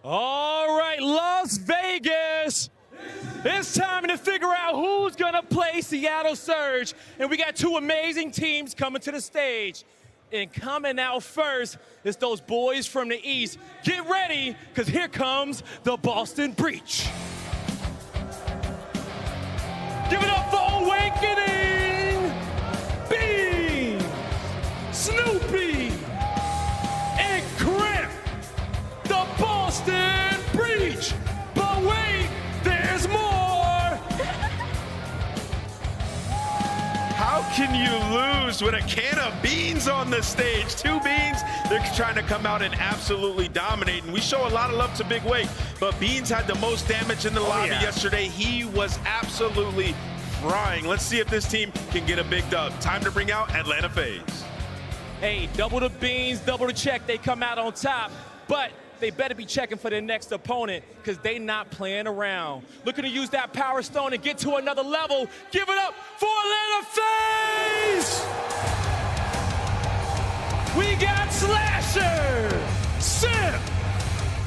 All right, Las Vegas. It's time to figure out who's gonna play Seattle Surge. And we got two amazing teams coming to the stage. And coming out first is those boys from the East. Get ready, because here comes the Boston Breach. Give it up for Owakening, Bean, Snoopy, and Kremp, the Boston Breach. But wait, there's more. How can you lose with a can of beans on the stage? Two beans, they're trying to come out and absolutely dominate. And we show a lot of love to Big Wake, but Beans had the most damage in the lobby yesterday. He was absolutely frying. Let's see if this team can get a big dub. Time to bring out Atlanta FaZe. Hey, double the beans, double the check. They come out on top, but they better be checking for their next opponent because they not playing around. Looking to use that Power Stone and get to another level. Give it up for Atlanta FaZe! We got Slasher, Simp,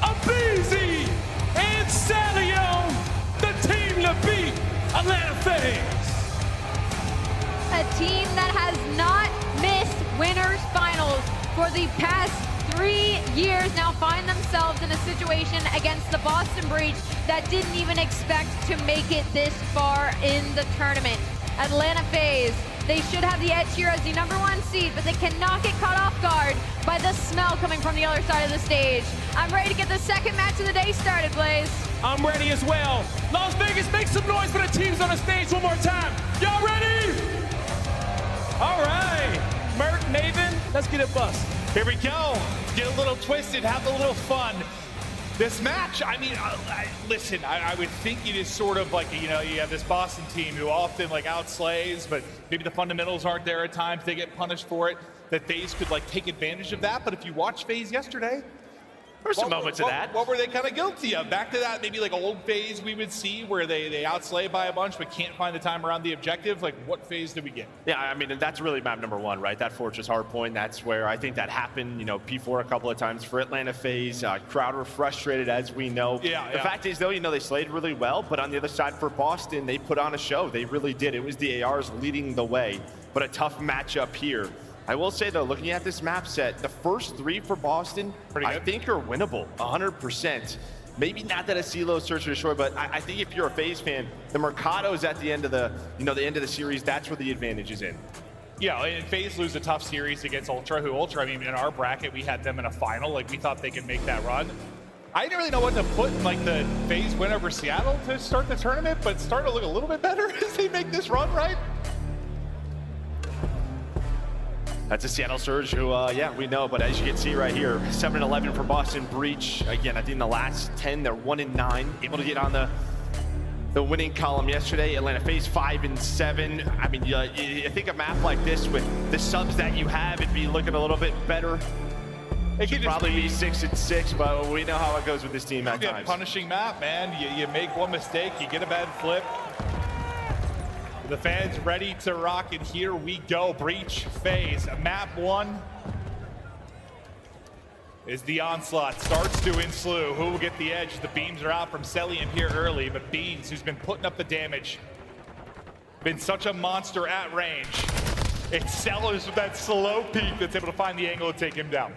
aBeZy, and Cellium, the team to beat Atlanta FaZe. A team that has not missed winners finals for the past 3 years now find themselves in a situation against the Boston Breach that didn't even expect to make it this far in the tournament. Atlanta FaZe, they should have the edge here as the #1 seed, but they cannot get caught off guard by the smell coming from the other side of the stage. I'm ready to get the second match of the day started, Blaze. I'm ready as well. Las Vegas, make some noise for the teams on the stage one more time. Y'all ready? All right, Merc, Maven, let's get it bust. Here we go. Get a little twisted, have a little fun. This match, I mean, listen, I would think it is sort of like, you know, you have this Boston team who often like outslays, but maybe the fundamentals aren't there at times. They get punished for it. That FaZe could like take advantage of that. But if you watch FaZe yesterday, There's some moments of that. What were they kind of guilty of? Back to that maybe like old FaZe we would see where they outslay by a bunch but can't find the time around the objective. Like what FaZe did we get? Yeah, I mean, that's really map #1, right? That Fortress Hardpoint, that's where I think that happened, you know, P4 a couple of times for Atlanta FaZe. Crowd were frustrated, as we know. The fact is, though, you know, they slayed really well, but on the other side for Boston, they put on a show. They really did. It was the ARs leading the way, but a tough matchup here. I will say, though, looking at this map set, the first 3 for Boston, I think are winnable, 100%. Maybe not that a CeeLo search or destroy, but I think if you're a FaZe fan, the Mercado's at the end of the, you know, the end of the series, that's where the advantage is in. Yeah, and FaZe lose a tough series against Ultra, who Ultra, I mean, in our bracket, we had them in a final. Like, we thought they could make that run. I didn't really know what to put in, like, the FaZe win over Seattle to start the tournament, but it's starting to look a little bit better as they make this run, right? That's a Seattle Surge who, yeah, we know, but as you can see right here, 7-11 for Boston Breach. Again, I think in the last 10, they're 1-9, able to get on the winning column yesterday. Atlanta FaZe 5-7. I mean, you think a map like this with the subs that you have, it'd be looking a little bit better. It could probably be 6-6, but we know how it goes with this team at times. Punishing map, man. You make one mistake, you get a bad flip. The fans ready to rock, and here we go. Breach FaZe. Map 1 is the onslaught. Starts to enslew. Who will get the edge? The beams are out from Cellium here early, but Beans, who's been putting up the damage, been such a monster at range. It's Sellers with that slow peek that's able to find the angle to take him down.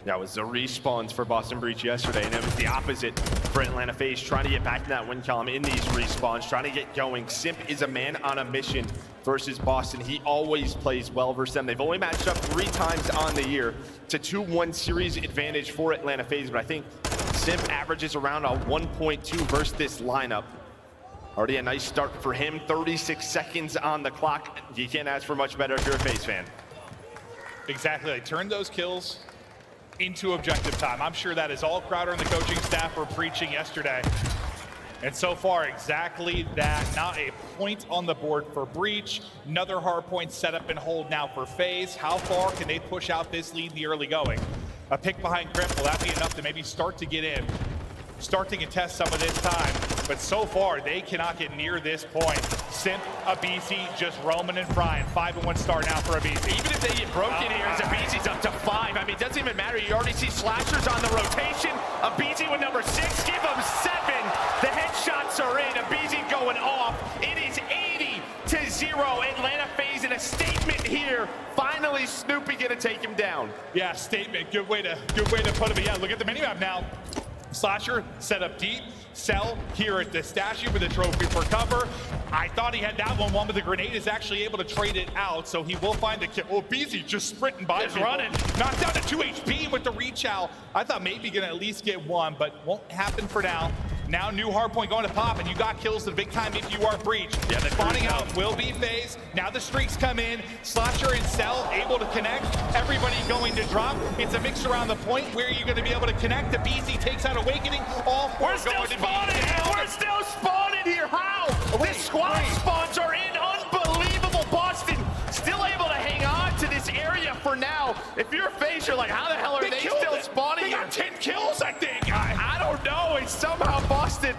That was the respawns for Boston Breach yesterday, and it was the opposite for Atlanta FaZe, trying to get back to that win column in these respawns, trying to get going. Simp is a man on a mission versus Boston. He always plays well versus them. They've only matched up 3 times on the year. It's a 2-1 series advantage for Atlanta FaZe, but I think Simp averages around a 1.2 versus this lineup. Already a nice start for him, 36 seconds on the clock. You can't ask for much better if you're a FaZe fan. Exactly, they turned those kills into objective time. I'm sure that is all Crowder and the coaching staff were preaching yesterday. And so far, exactly that. Not a point on the board for Breach. Another hard point set up and hold now for FaZe. How far can they push out this lead in the early going? A pick behind Kremp, will that be enough to maybe start to get in? Start to contest some of this time. But so far, they cannot get near this point. Simp, aBeZy just roaming and frying. 5-1 start now for aBeZy. Even if they get broken here, as aBeZy's up to 5. I mean, it doesn't even matter. You already see slashers on the rotation. aBeZy with number 6, give him 7. The headshots are in, aBeZy going off. It is 80-0. Atlanta FaZe in a statement here. Finally, Snoopy gonna take him down. Yeah, statement. Good way to put it. But yeah, look at the minimap now. Slasher set up deep. Cell here at the Dashy with a trophy for cover. I thought he had that one, but the grenade is actually able to trade it out, so he will find the kill. Oh, aBeZy just sprinting by. Just running. Knocked down to 2 HP with the reach out. I thought maybe gonna at least get one, but won't happen for now. Now new hardpoint going to pop, and you got kills the big time if you are Breach. Yeah, spawning out will be FaZe. Now the streaks come in. Slasher and Cell able to connect. Everybody going to drop. It's a mix around the point. Where are you going to be able to connect? The aBeZy takes out Awakening. All 4 We're still going to be spawning. down. We're still spawning here. How? The squad spawns are in. Unbelievable. Boston still able to hang on to this area for now. If you're FaZe, you're like, how the hell are they still spawning? They got 10 kills, I think. I don't know. It's somehow Boston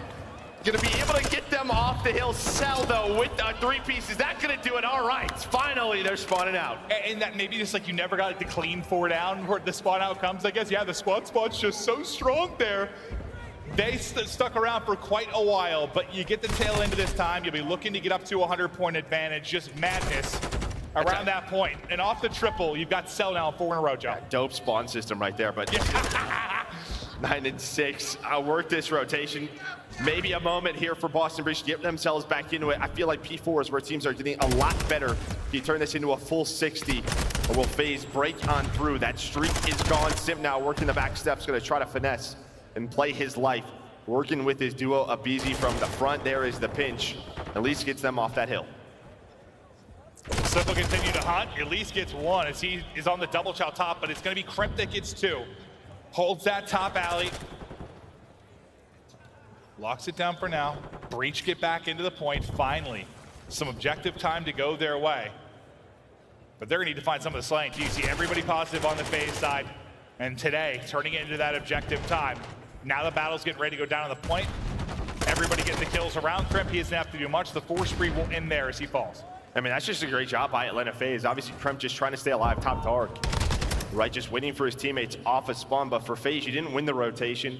gonna be able to get them off the hill. Cell though with 3 pieces. That's gonna do it. All right. Finally, they're spawning out. And that maybe just like you never got the clean 4 down where the spawn out comes. I guess, yeah, the squad spawn's just so strong there. They stuck around for quite a while, but you get the tail end of this time. You'll be looking to get up to a 100-point advantage. Just madness around that point. And off the triple, you've got Cell now 4 in a row, Joe. Dope spawn system right there, but 9 and 6. I'll work this rotation. Maybe a moment here for Boston Breach to get themselves back into it. I feel like P4 is where teams are getting a lot better. If you turn this into a full 60, or will FaZe break on through? That streak is gone. Simp now working the back steps, gonna try to finesse and play his life. Working with his duo aBeZy from the front. There is the pinch. At least gets them off that hill. Simp will continue to hunt. At least gets 1 as he is on the double chow top, but it's gonna be Kremp that gets 2. Holds that top alley. Locks it down for now. Breach get back into the point, finally. Some objective time to go their way. But they're gonna need to find some of the slaying. Do you see everybody positive on the FaZe side? And today, turning it into that objective time. Now the battle's getting ready to go down on the point. Everybody getting the kills around Kremp. He doesn't have to do much. The 4 spree will end there as he falls. I mean, that's just a great job by Atlanta FaZe. Obviously, Kremp just trying to stay alive top dark. Right, just waiting for his teammates off a spawn. But for FaZe, you didn't win the rotation.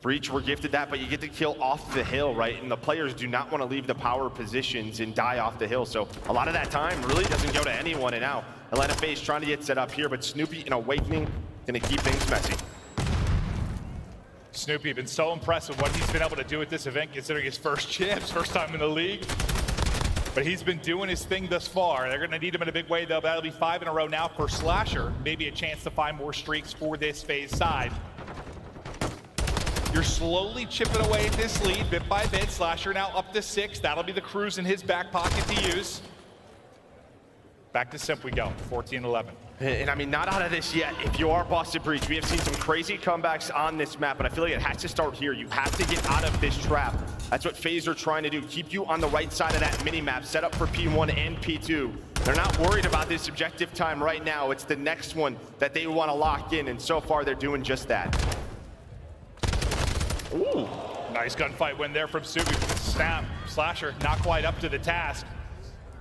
Breach were gifted that, but you get the kill off the hill, right? And the players do not want to leave the power positions and die off the hill. So a lot of that time really doesn't go to anyone. And now Atlanta FaZe trying to get set up here, but Snoopy and Awakening gonna keep things messy. Snoopy been so impressed with what he's been able to do at this event, considering his first champs, first time in the league. But he's been doing his thing thus far. They're gonna need him in a big way though. That'll be 5 in a row now for Slasher. Maybe a chance to find more streaks for this FaZe side. You're slowly chipping away at this lead bit by bit. Slasher now up to 6. That'll be the cruise in his back pocket to use. Back to Simp we go, 14-11. And I mean, not out of this yet. If you are Boston Breach, we have seen some crazy comebacks on this map, but I feel like it has to start here. You have to get out of this trap. That's what FaZe are trying to do. Keep you on the right side of that mini-map, set up for P1 and P2. They're not worried about this objective time right now. It's the next one that they want to lock in, and so far they're doing just that. Ooh, nice gunfight win there from Snoopy. Snap, Slasher not quite up to the task.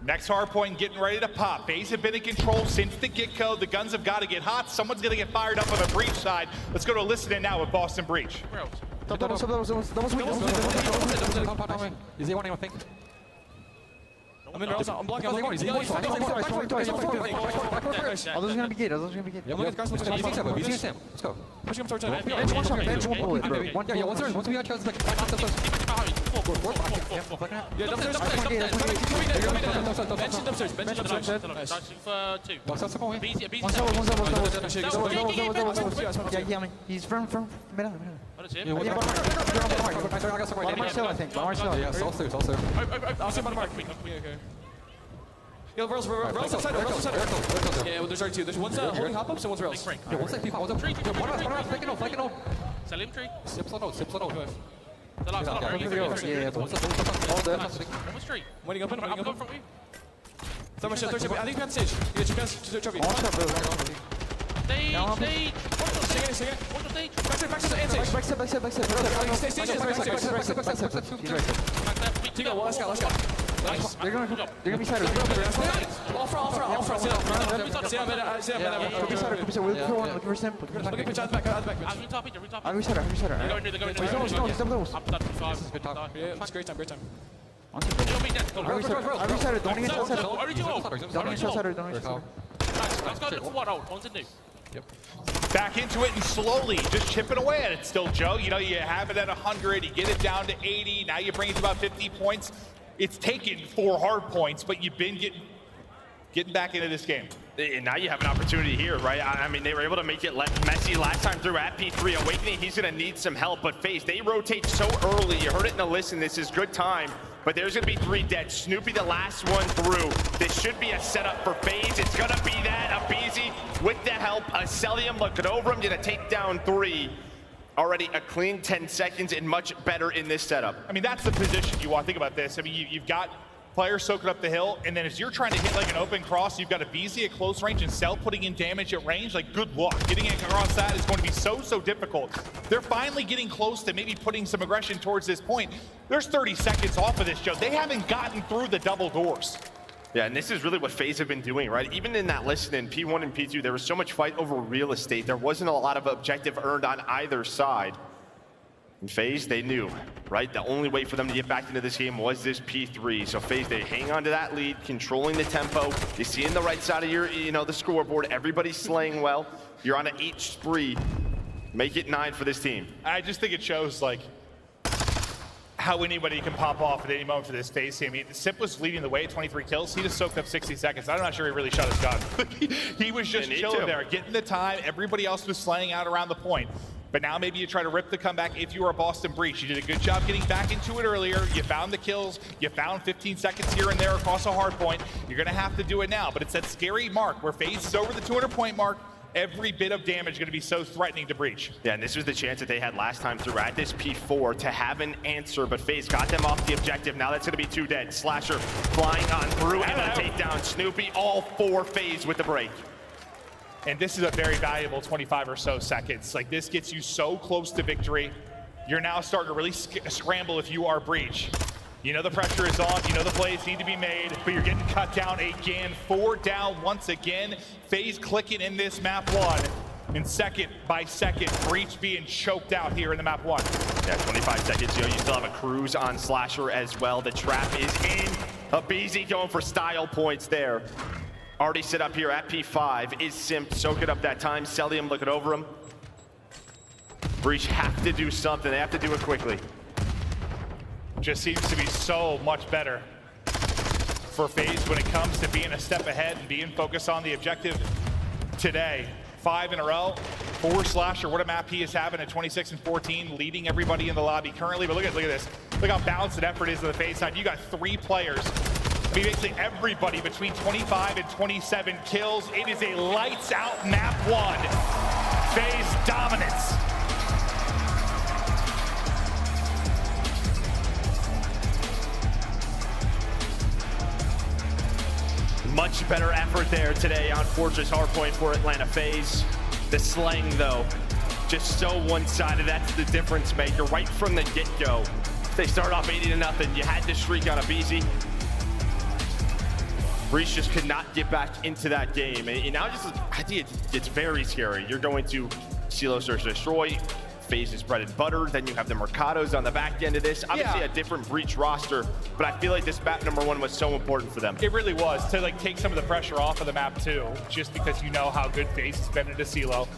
Next hard point getting ready to pop. FaZe have been in control since the get-go. The guns have got to get hot. Someone's going to get fired up on the Breach side. Let's go to listen in now with Boston Breach. Is he wanting, I think? I'm in I'm blocking. Others gonna be good. Others gonna be good. Yeah, look at the guys. Easy Sam. Let's go. Push him towards bench. One shot. Bench one bullet, bro. Yeah, once we got kills, like he's from middle. I think. Yeah, also. Yeah, Rails outside. Yeah, there's R2. There's one's holding hop-ups and one's Rails. Yeah, one's like P5. One's up. One flanking off. Cellium tree. Sips on. Yeah, one's up. All dead. One tree. Waiting up. I'm going from you. Throw my shit. I think we have stage. You get your best to trophy. Stage. Sing it. What's the stage? Back step. Let's go. They're gonna be side. All front. Could be side. We'll throw one. Looking for Simp. Looking for Simp. I'll side. He's double. This is good talk. Yeah, it's great time. I'll side. Don't even side. Yep. Back into it and slowly just chipping away at it still, Joe. You know, you have it at 100, you get it down to 80, now you bring it to about 50 points. It's taken 4 hard points, but you've been getting back into this game. And now you have an opportunity here, right? I mean, they were able to make it messy last time through at P3. Awakening, he's going to need some help, but FaZe, they rotate so early. You heard it in the listen, this is good time, but there's going to be 3 dead. Snoopy, the last one through. This should be a setup for FaZe. It's going to be that. aBeZy with the help. Cellium looking over him, going to take down 3. Already a clean 10 seconds and much better in this setup. I mean, that's the position you want. Think about this. I mean, you've got players soaking up the hill, and then as you're trying to hit like an open cross, you've got aBeZy at close range and Cell putting in damage at range. Like, good luck. Getting it across that is going to be so difficult. They're finally getting close to maybe putting some aggression towards this point. There's 30 seconds off of this, Joe. They haven't gotten through the double doors. Yeah, and this is really what FaZe have been doing, right? Even in that listen in P1 and P2, there was so much fight over real estate. There wasn't a lot of objective earned on either side. And FaZe, they knew, right? The only way for them to get back into this game was this P3. So FaZe, they hang on to that lead, controlling the tempo. You see in the right side of your, the scoreboard, everybody's slaying well. You're on an 8 spree. Make it 9 for this team. I just think it shows, like, how anybody can pop off at any moment for this FaZe team. I mean, Simp was leading the way at 23 kills. He just soaked up 60 seconds. I'm not sure he really shot his gun. He was just chilling there, getting the time. Everybody else was slaying out around the point. But now maybe you try to rip the comeback if you are a Boston Breach. You did a good job getting back into it earlier. You found the kills. You found 15 seconds here and there across a hard point. You're going to have to do it now. But it's that scary mark where FaZe is over the 200-point mark. Every bit of damage is going to be so threatening to Breach. Yeah, and this was the chance that they had last time through at this P4 to have an answer, but FaZe got them off the objective. Now that's going to be 2 dead. Slasher flying on through and a takedown. Snoopy, all 4 FaZe with the break. And this is a very valuable 25 or so seconds. Like, this gets you so close to victory. You're now starting to really scramble if you are Breach. You know the pressure is on, you know the plays need to be made, but you're getting cut down again. 4 down once again. FaZe clicking in this map 1. And second by second, Breach being choked out here in the map 1. Yeah, 25 seconds, you still have a cruise on Slasher as well. The trap is in. aBeZy going for style points there. Already set up here at P5. Is Simp soaking up that time? Cellium looking over him. Breach have to do something. They have to do it quickly. Just seems to be so much better for FaZe when it comes to being a step ahead and being focused on the objective today. 5 in a row. 4 Slasher, what a map he is having at 26 and 14, leading everybody in the lobby currently. But look at this. Look how balanced and effort is on the FaZe side. You got 3 players. I mean, basically everybody between 25 and 27 kills. It is a lights out map 1. FaZe dominance. Much better effort there today on Fortress hardpoint for Atlanta FaZe. The slaying, though, just so one-sided. That's the difference maker right from the get-go. They start off 80-0. You had to shriek on aBeZy. Breach just could not get back into that game. And now I think it's very scary. You're going to Silo Search Destroy. FaZe's bread and butter. Then you have the Mercados on the back end of this. Obviously a different Breach roster, but I feel like this map number 1 was so important for them. It really was, to like take some of the pressure off of the map too, just because you know how good FaZe has been into Silo.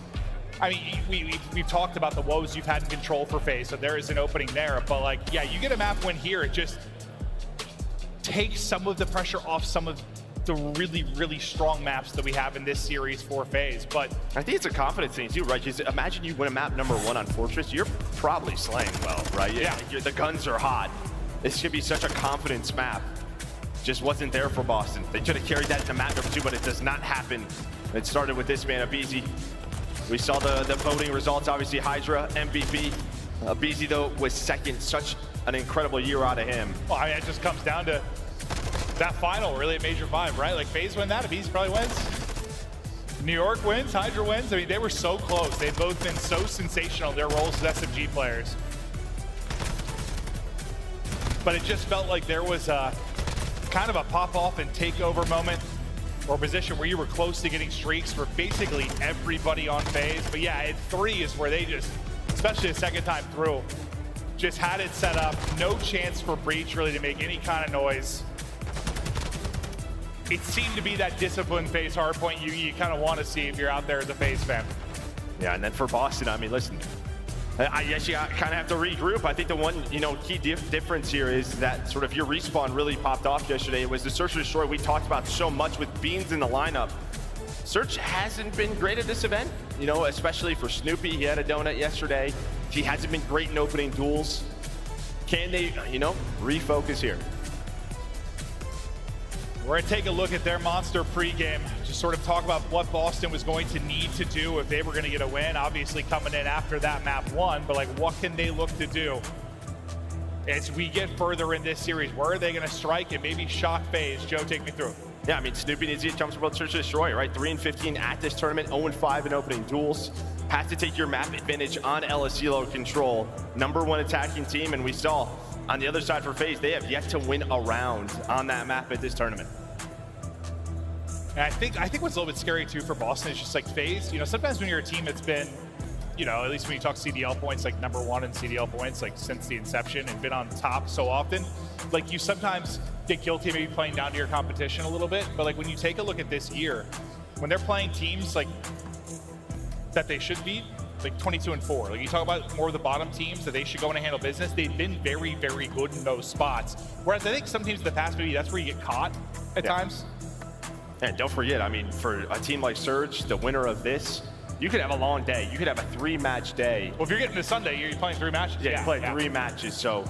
I mean, we've talked about the woes you've had in control for FaZe, so there is an opening there, but like, yeah, you get a map win here, it just takes some of the pressure off some of the really strong maps that we have in this series for FaZe. But I think it's a confidence thing too, right? Just imagine you win a map number 1 on Fortress, you're probably slaying well, right? Yeah. The guns are hot. This should be such a confidence map. Just wasn't there for Boston. They should have carried that to map number 2, but it does not happen. It started with this man, aBeZy. We saw the voting results, obviously HyDra, MVP. aBeZy, though, was second. Such an incredible year out of him. Well, I mean, it just comes down to that final, really, at Major 5, right? Like, FaZe win that, aBeZy probably wins. New York wins, HyDra wins. I mean, they were so close. They've both been so sensational, their roles as SMG players. But it just felt like there was kind of a pop-off and takeover moment or position where you were close to getting streaks for basically everybody on FaZe. But yeah, at 3 is where they just, especially the second time through, just had it set up. No chance for Breach really to make any kind of noise. It seemed to be that disciplined FaZe hardpoint you kind of want to see if you're out there as a FaZe fan. Yeah, and then for Boston, I mean, listen, I guess you kind of have to regroup. I think the one, key difference here is that sort of your respawn really popped off yesterday. It was the search and destroy we talked about so much with Beans in the lineup. Search hasn't been great at this event, especially for Snoopy. He had a donut yesterday. He hasn't been great in opening duels. Can they, refocus here? We're going to take a look at their monster pregame, just sort of talk about what Boston was going to need to do if they were going to get a win. Obviously coming in after that map 1, but like what can they look to do as we get further in this series? Where are they going to strike and maybe shock FaZe? Joe, take me through. Yeah, I mean, Snoopy needs to get jumps about search and destroy, right? 3-15 at this tournament, 0-5 in opening duels. Has to take your map advantage on LSELO control. #1 attacking team, and we saw on the other side for FaZe, they have yet to win a round on that map at this tournament. And I think what's a little bit scary too for Boston is just like FaZe, sometimes when you're a team that's been, at least when you talk CDL points, like #1 in CDL points, like since the inception and been on top so often, like you sometimes get guilty maybe playing down to your competition a little bit. But like when you take a look at this year, when they're playing teams like that they should beat, like 22-4, like you talk about more of the bottom teams that they should go in and handle business, they've been very, very good in those spots. Whereas I think some teams in the past, maybe that's where you get caught at times. And don't forget, I mean, for a team like Surge, the winner of this, you could have a long day. You could have a 3-match day. Well, if you're getting to Sunday, you're playing 3 matches. Yeah, you play 3 matches, so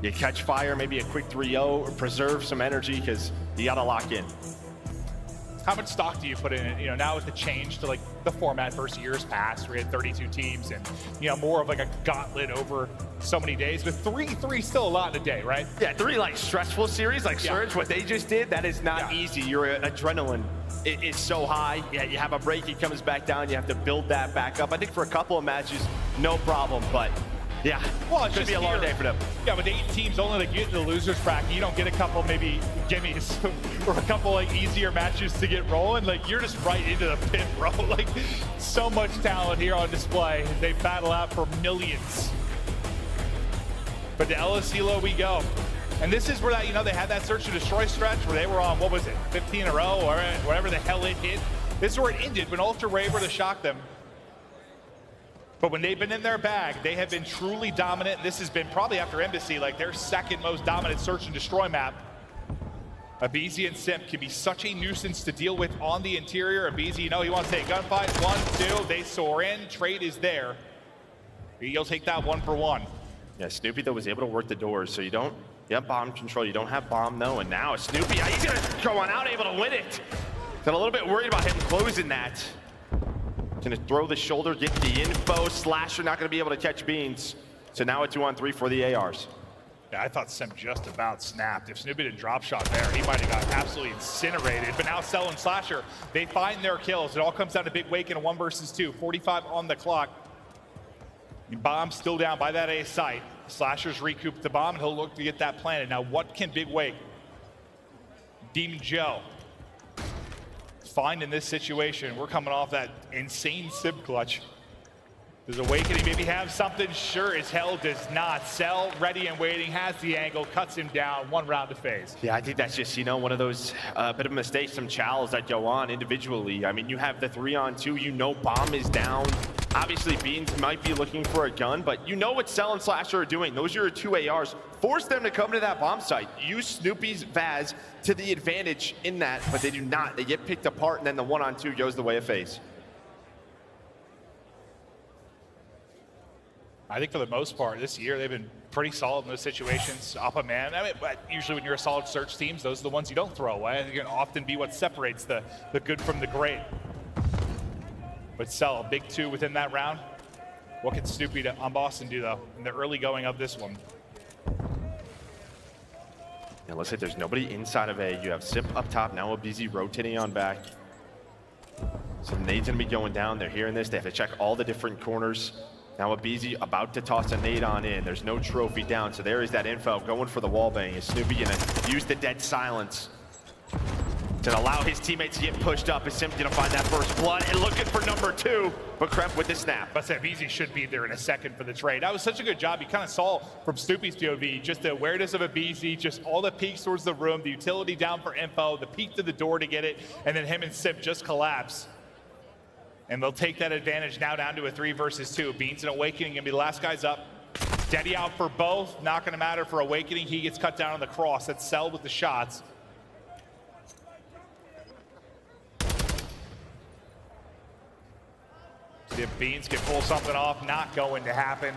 you catch fire, maybe a quick 3-0, or preserve some energy, because you got to lock in. How much stock do you put in it? Now with the change to like the format versus years past, we had 32 teams and more of like a gauntlet over so many days. But 3 still a lot in a day, right? Yeah, 3 like stressful series like Surge. What they just did, that is not easy. Your adrenaline is so high. Yeah, you have a break, it comes back down. You have to build that back up. I think for a couple of matches, no problem. But yeah, well, it could be a long day for them. Yeah, with 8 teams only to get into the losers bracket, you don't get a couple maybe gimmies or a couple like easier matches to get rolling. Like you're just right into the pit, bro. Like so much talent here on display. They battle out for millions. But to LSELO we go. And this is where that, they had that search and destroy stretch where they were on, what was it, 15 in a row or whatever the hell it hit. This is where it ended when Ultra were able to shock them. But when they've been in their bag, they have been truly dominant. This has been probably after Embassy, like their second most dominant search and destroy map. aBeZy and Simp can be such a nuisance to deal with on the interior. aBeZy, he wants to take a gunfight. 1, 2, they soar in, trade is there. He'll take that 1 for 1. Yeah, Snoopy though was able to work the doors, so you have bomb control, you don't have bomb though, and now Snoopy, he's gonna go on out, able to win it. Got a little bit worried about him closing that. Gonna throw the shoulder, get the info. Slasher not gonna be able to catch Beans. So now a 2-on-3 for the ARs. Yeah, I thought Simp just about snapped. If Snoopy didn't drop shot there, he might have got absolutely incinerated. But now Cell and Slasher, they find their kills. It all comes down to Big Wake in a 1 versus 2. 45 on the clock. Bomb still down by that A site. Slasher's recouped the bomb, and he'll look to get that planted. Now, what can Big Wake, Demon Joe, find in this situation? We're coming off that insane Simp clutch. Does Owakening maybe have something? Sure as hell does not. Cell, ready and waiting, has the angle, cuts him down. 1 round to FaZe. Yeah, I think that's just, one of those bit of mistakes, some chows that go on individually. I mean, you have the 3-on-2, bomb is down. Obviously, Beans might be looking for a gun, but what Cell and Slasher are doing. Those are your 2 ARs. Force them to come to that bomb site. Use Snoopy's Vaz to the advantage in that, but they do not. They get picked apart, and then the 1-on-2 goes the way of FaZe. I think for the most part this year, they've been pretty solid in those situations. Up a man. I mean, but usually when you're a solid search teams, those are the ones you don't throw away. They can often be what separates the good from the great. But Cell, a big 2 within that round. What can Snoopy on Boston do, though, in the early going of this one? Yeah, looks like there's nobody inside of A. You have Simp up top, now aBeZy rotating on back. So the nade's gonna be going down. They're hearing this. They have to check all the different corners. Now aBeZy about to toss a nade on in. There's no trophy down, so there is that info going for the wallbang. Is Snoopy gonna use the dead silence to allow his teammates to get pushed up? Is Simp gonna find that first blood and looking for number 2, but Kremp with the snap. But aBeZy should be there in a second for the trade. That was such a good job. You kind of saw from Snoopy's POV, just the awareness of aBeZy, just all the peeks towards the room, the utility down for info, the peek to the door to get it, and then him and Simp just collapse. And they'll take that advantage now down to a 3 versus 2. Beans and Owakening gonna be the last guys up. Steady out for both. Not gonna matter for Owakening. He gets cut down on the cross. That's Cell with the shots. See if Beans can pull something off. Not going to happen.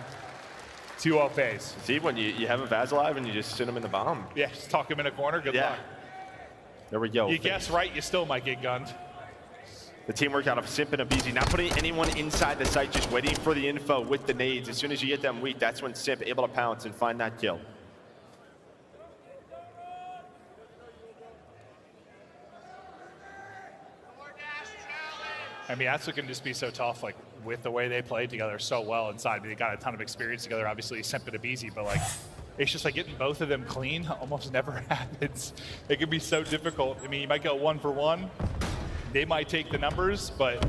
2-0 FaZe. See, when you have a Vaz alive and you just sit him in the bomb. Yeah, just tuck him in a corner. Good luck. There we go. You guess right, you still might get gunned. The teamwork out of Simp and aBeZy, not putting anyone inside the site, just waiting for the info with the nades. As soon as you get them weak, that's when Simp able to pounce and find that kill. I mean, that's what can just be so tough, like, with the way they played together so well inside. I mean, they got a ton of experience together, obviously, Simp and aBeZy, but, like, it's just like getting both of them clean almost never happens. It can be so difficult. I mean, you might go 1 for 1. They might take the numbers, but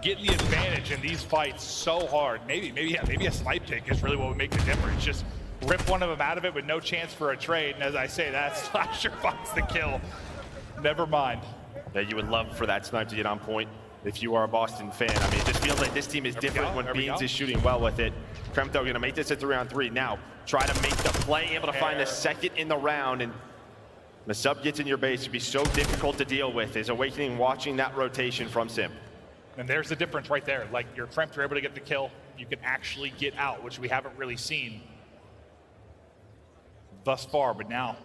getting the advantage in these fights so hard. Maybe a snipe pick is really what would make the difference. Just rip one of them out of it with no chance for a trade. And as I say, that Slasher finds the kill. Never mind. Yeah, you would love for that snipe to get on point if you are a Boston fan. I mean, it just feels like this team is different when Beans is shooting well with it. Kremp, though, gonna make this a 3-on-3. Now, try to make the play, able to find the second in the round, and the sub gets in your base. It'd be so difficult to deal with. Is Owakening watching that rotation from Simp? And there's the difference right there. Like, your Kremp, you're able to get the kill. You can actually get out, which we haven't really seen thus far. But now,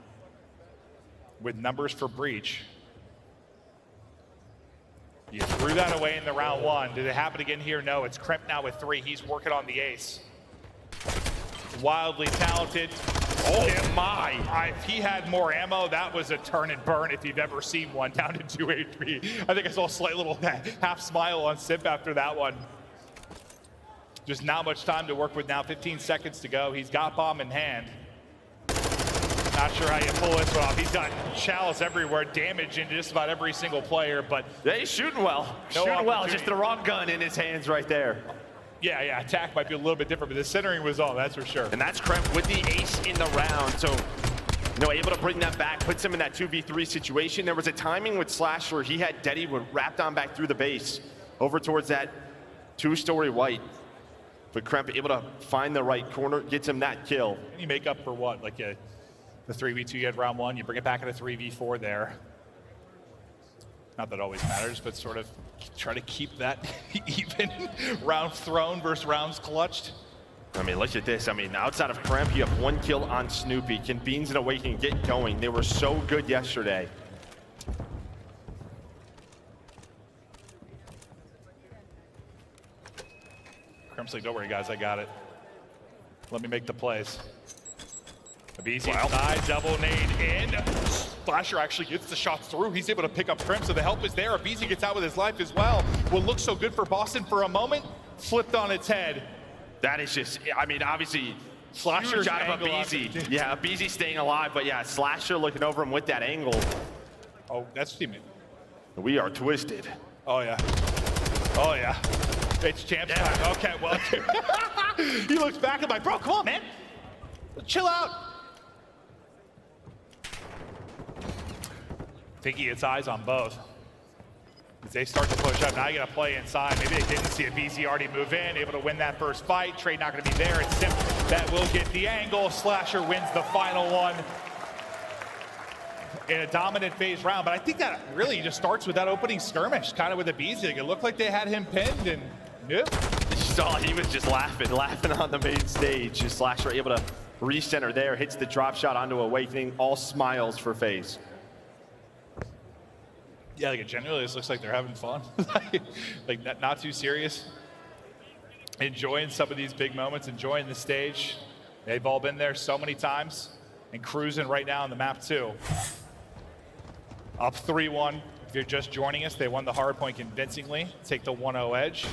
with numbers for Breach, you threw that away in the round 1. Did it happen again here? No, it's Kremp now with 3. He's working on the ace. Wildly talented. Oh my! If he had more ammo, that was a turn and burn if you've ever seen one, down to 2 HP. I think I saw a slight little half smile on Simp after that one. Just not much time to work with now, 15 seconds to go. He's got bomb in hand. Not sure how you pull this one off. He's got chalice everywhere, damage into just about every single player, but... Yeah, he's shooting well. Shooting well, just the wrong gun in his hands right there. Yeah, attack might be a little bit different, but the centering was on, that's for sure. And that's Kremp with the ace in the round, so, you know, able to bring that back, puts him in that 2v3 situation. There was a timing with Slash where he had Deddy wrapped on back through the base, over towards that 2-story white. But Kremp able to find the right corner, gets him that kill. You make up for what? Like the 3v2 you had round 1, you bring it back at a 3v4 there. Not that it always matters, but sort of try to keep that even. Rounds thrown versus rounds clutched. I mean, look at this. I mean, outside of Kremp, you have 1 kill on Snoopy. Can Beans and Owakening get going? They were so good yesterday. Kremp's like, don't worry, guys, I got it. Let me make the plays. aBeZy inside, double nade in. Flasher actually gets the shots through. He's able to pick up Kremp, so the help is there. aBeZy gets out with his life as well. What looked so good for Boston for a moment, flipped on its head. That is just, I mean, obviously, Slasher's out of aBeZy. Yeah, aBeZy staying alive, but yeah, Slasher looking over him with that angle. Oh, that's teammate. We are twisted. Oh, yeah. Oh, yeah. It's champs time. Okay, well, he looks back and like, bro, come on, man. Chill out. I think he gets eyes on both. As they start to push up, now you gotta play inside. Maybe they didn't see aBeZy already move in, able to win that first fight. Trade not gonna be there. It's Simp that will get the angle. Slasher wins the final one in a dominant FaZe round. But I think that really just starts with that opening skirmish, kind of with aBeZy. It looked like they had him pinned, and nope. You saw he was just laughing on the main stage. Just Slasher able to recenter there, hits the drop shot onto Owakening. All smiles for FaZe. Yeah, like it generally just looks like they're having fun. like not too serious. Enjoying some of these big moments, enjoying the stage. They've all been there so many times and cruising right now on the map too. Up 3-1. If you're just joining us, they won the hard point convincingly. Take the 1-0 edge.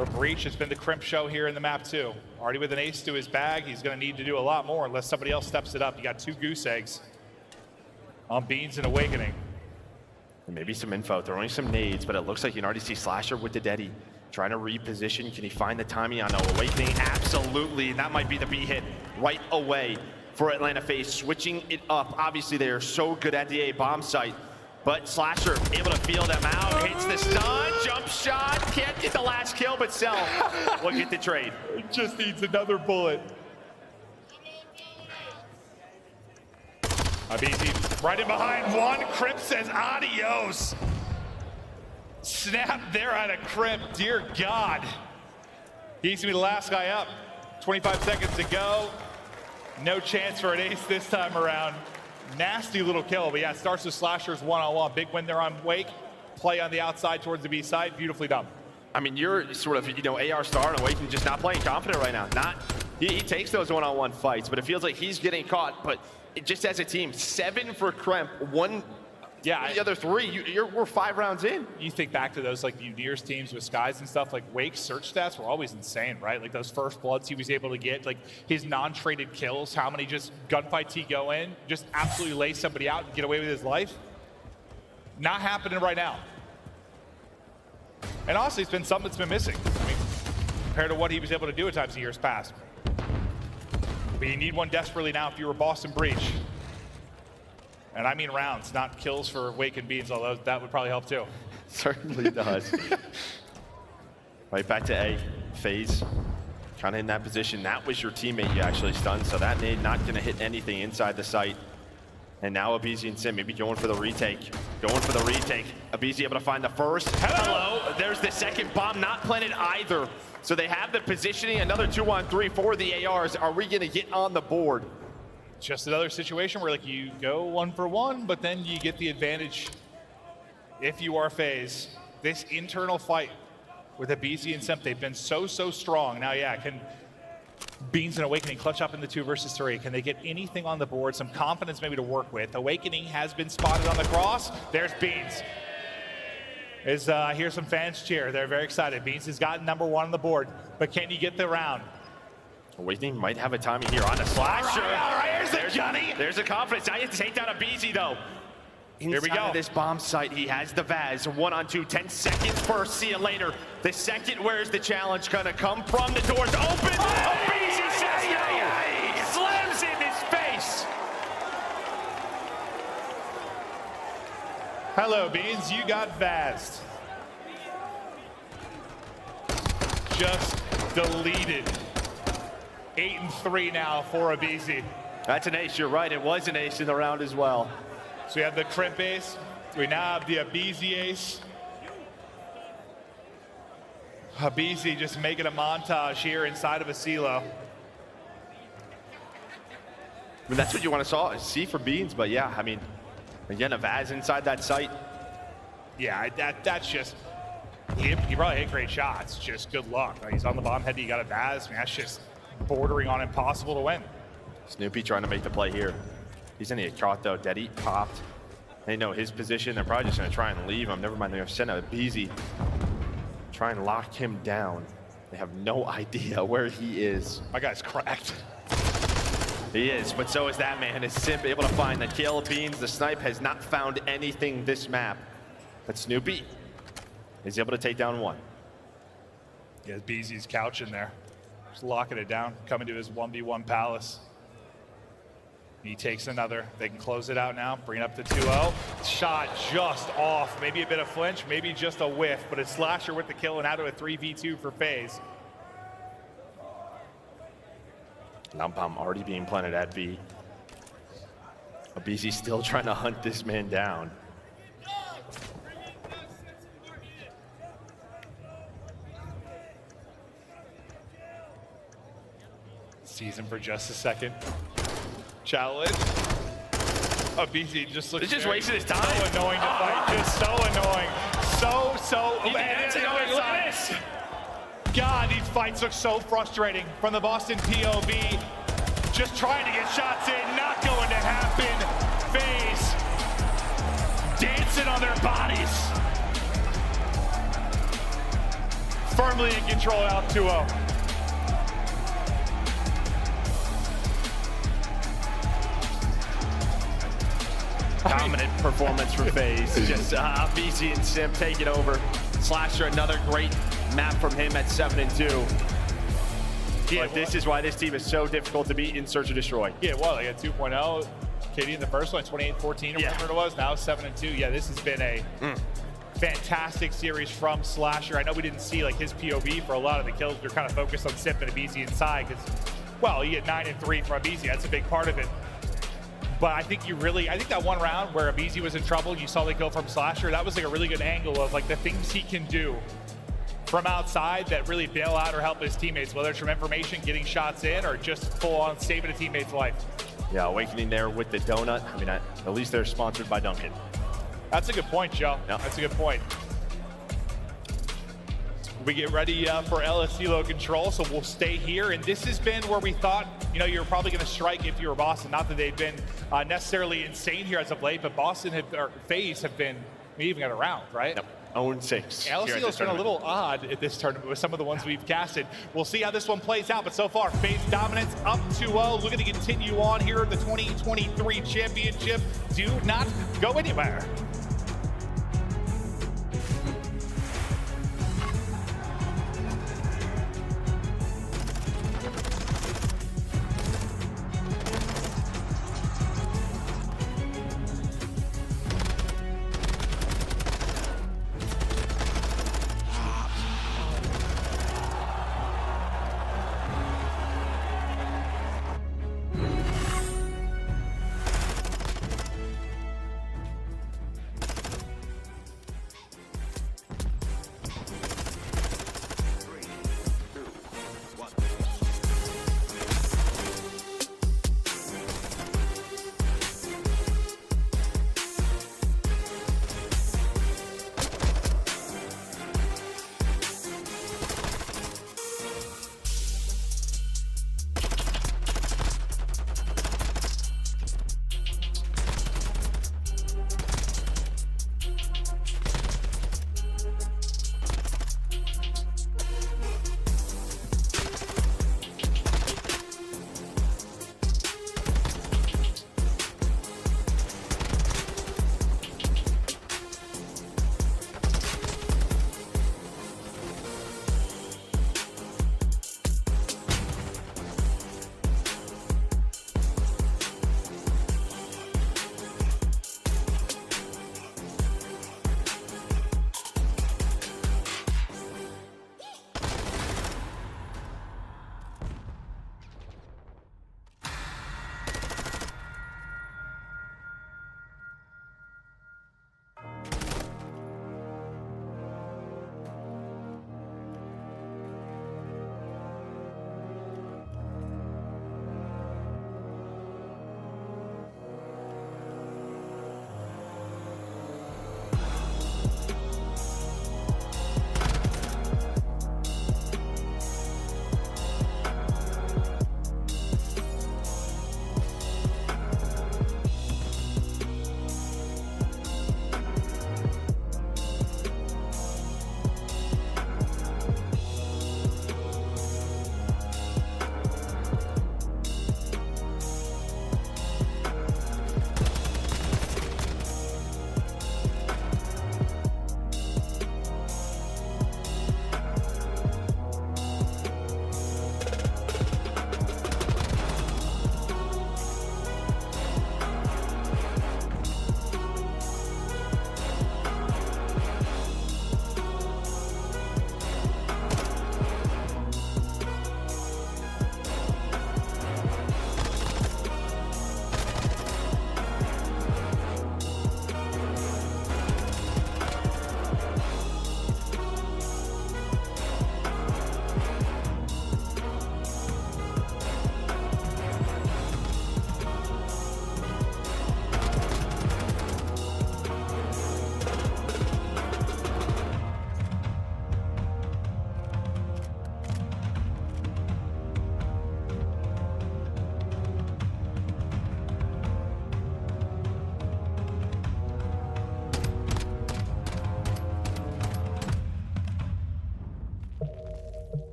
For Breach, it's been the Kremp show here in the map too. Already with an ace to his bag, he's gonna need to do a lot more unless somebody else steps it up. You got 2 goose eggs on Beans and Awakening. And maybe some info, throwing some nades, but it looks like you can already see Slasher with the Deddy. Trying to reposition, can he find the timing on Awakening? Absolutely, and that might be the B hit right away for Atlanta FaZe, switching it up. Obviously, they are so good at the A bomb site, but Slasher able to feel them out, hits the stun, jump shot, can't get the last kill, but Cell will get the trade. Just needs another bullet. aBeZy right in behind one. Kremp says adios. Snap there out of Kremp, dear God. He's gonna be the last guy up. 25 seconds to go. No chance for an ace this time around. Nasty little kill, but yeah, it starts with Slashers one-on-one. Big win there on Wake. Play on the outside towards the B side, beautifully done. I mean, you're sort of, you know, AR star and Awakening just not playing confident right now. He takes those one-on-one fights, but it feels like he's getting caught. But just as a team, 7 for Kremp, 1. Yeah, the other 3, we're 5 rounds in. You think back to those like Mutineers teams with Skyz and stuff, like Wake's search stats were always insane, right? Like those first bloods he was able to get, like his non-traded kills, how many just gunfights he go in, just absolutely lay somebody out and get away with his life. Not happening right now. And honestly, it's been something that's been missing. I mean, compared to what he was able to do at times in years past. But you need one desperately now if you were Boston Breach. And I mean rounds, not kills for Wake and Beans, although that would probably help too. Certainly does. Right back to A. FaZe, kind of in that position. That was your teammate you actually stunned, so that nade not going to hit anything inside the site. And now aBeZy and Simp maybe going for the retake. Going for the retake. aBeZy able to find the first. Hello! There's the second bomb, not planted either. So they have the positioning, another 2-on-3 for the ARs. Are we going to get on the board? Just another situation where like you go 1 for 1, but then you get the advantage if you are FaZe. This internal fight with aBeZy and Simp, they've been so strong. Now, yeah, can Beans and Awakening clutch up in the 2 versus 3? Can they get anything on the board? Some confidence maybe to work with. Awakening has been spotted on the cross. There's Beans. Here's some fans cheer. They're very excited. Beans has gotten number 1 on the board, but can you get the round? Awakening might have a timing here on a Slasher. All right, here's the Gunny. There's a confidence. Now you have to take down aBeZy though. Here we go. Of this bomb site, he has the Vaz. 1-on-2, 10 seconds first. See you later. The second, where's the challenge gonna come from? The door's open. aBeZy says no. Slams in his face. Hello, Beans. You got Vazed. Just deleted. 8-3 now for aBeZy. That's an ace, you're right. It was an ace in the round as well. So we have the Kremp ace. We now have the aBeZy ace. aBeZy just making a montage here inside of a silo. I mean, that's what you want to see for Beans, but yeah, I mean, again, a Vaz inside that site. Yeah, that's just, he probably hit great shots, just good luck. He's on the bottom head, you got a Vaz, I mean, that's just bordering on impossible to win. Snoopy trying to make the play here. He's gonna get caught though. Deddy popped. They know his position. They're probably just gonna try and leave him. Never mind, they're gonna send aBeZy. Try and lock him down. They have no idea where he is. My guy's cracked. He is, but so is that man. Is Simp able to find the kill? Beans, the snipe, has not found anything this map. But Snoopy is able to take down 1. Yeah, aBeZy's couching there. Just locking it down, coming to his 1v1 palace. He takes another. They can close it out now, bring it up to 2-0. Shot just off. Maybe a bit of flinch, maybe just a whiff, but it's Slasher with the kill and out to a 3v2 for FaZe. Lump bomb already being planted at B. aBeZy still trying to hunt this man down. Sees him for just a second. Challenge. aBeZy just looks. He's just wasting his time. So annoying to fight. Just so annoying. So. Look at this. God, these fights look so frustrating from the Boston POV. Just trying to get shots in, not going to happen. FaZe dancing on their bodies. firmly in control out 2-0. Dominant performance for FaZe. Just aBeZy and Simp taking over. Slasher, another great map from him at 7-2. Yeah, but this is why this team is so difficult to beat in Search and Destroy. Yeah, well, they got 2.0. KD in the first one, 28-14 or whatever it was. Now 7-2. Yeah, this has been a fantastic series from Slasher. I know we didn't see like his POV for a lot of the kills. They're kind of focused on Simp and aBeZy inside because, well, you get 9-3 from aBeZy. That's a big part of it. But I think I think that one round where aBeZy was in trouble, you saw the kill from Slasher, that was like a really good angle of like the things he can do from outside that really bail out or help his teammates, whether it's from information, getting shots in, or just full on saving a teammate's life. Yeah, Awakening there with the donut. I mean, at least they're sponsored by Dunkin'. That's a good point, Joe. Yep. That's a good point. We get ready for LSCLO control, so we'll stay here. And this has been where we thought, you know, you're probably going to strike if you were Boston. Not that they've been necessarily insane here as of late, but FaZe have been, we even got a round, right? Yep. 0-6. LSCLO's been a little odd at this tournament with some of the ones we've casted. We'll see how this one plays out, but so far, FaZe dominance up 2-0. Looking to continue on here in the 2023 championship. Do not go anywhere.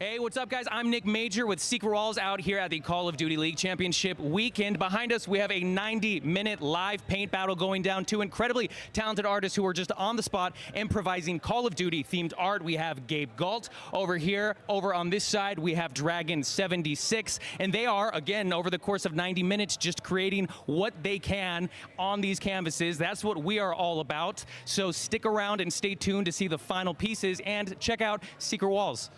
Hey, what's up, guys? I'm Nick Major with Secret Walls out here at the Call of Duty League Championship weekend. Behind us, we have a 90-minute live paint battle going down. Two incredibly talented artists who are just on the spot improvising Call of Duty-themed art. We have Gabe Galt over here. Over on this side, we have Dragon76. And they are, again, over the course of 90 minutes, just creating what they can on these canvases. That's what we are all about. So stick around and stay tuned to see the final pieces and check out Secret Walls.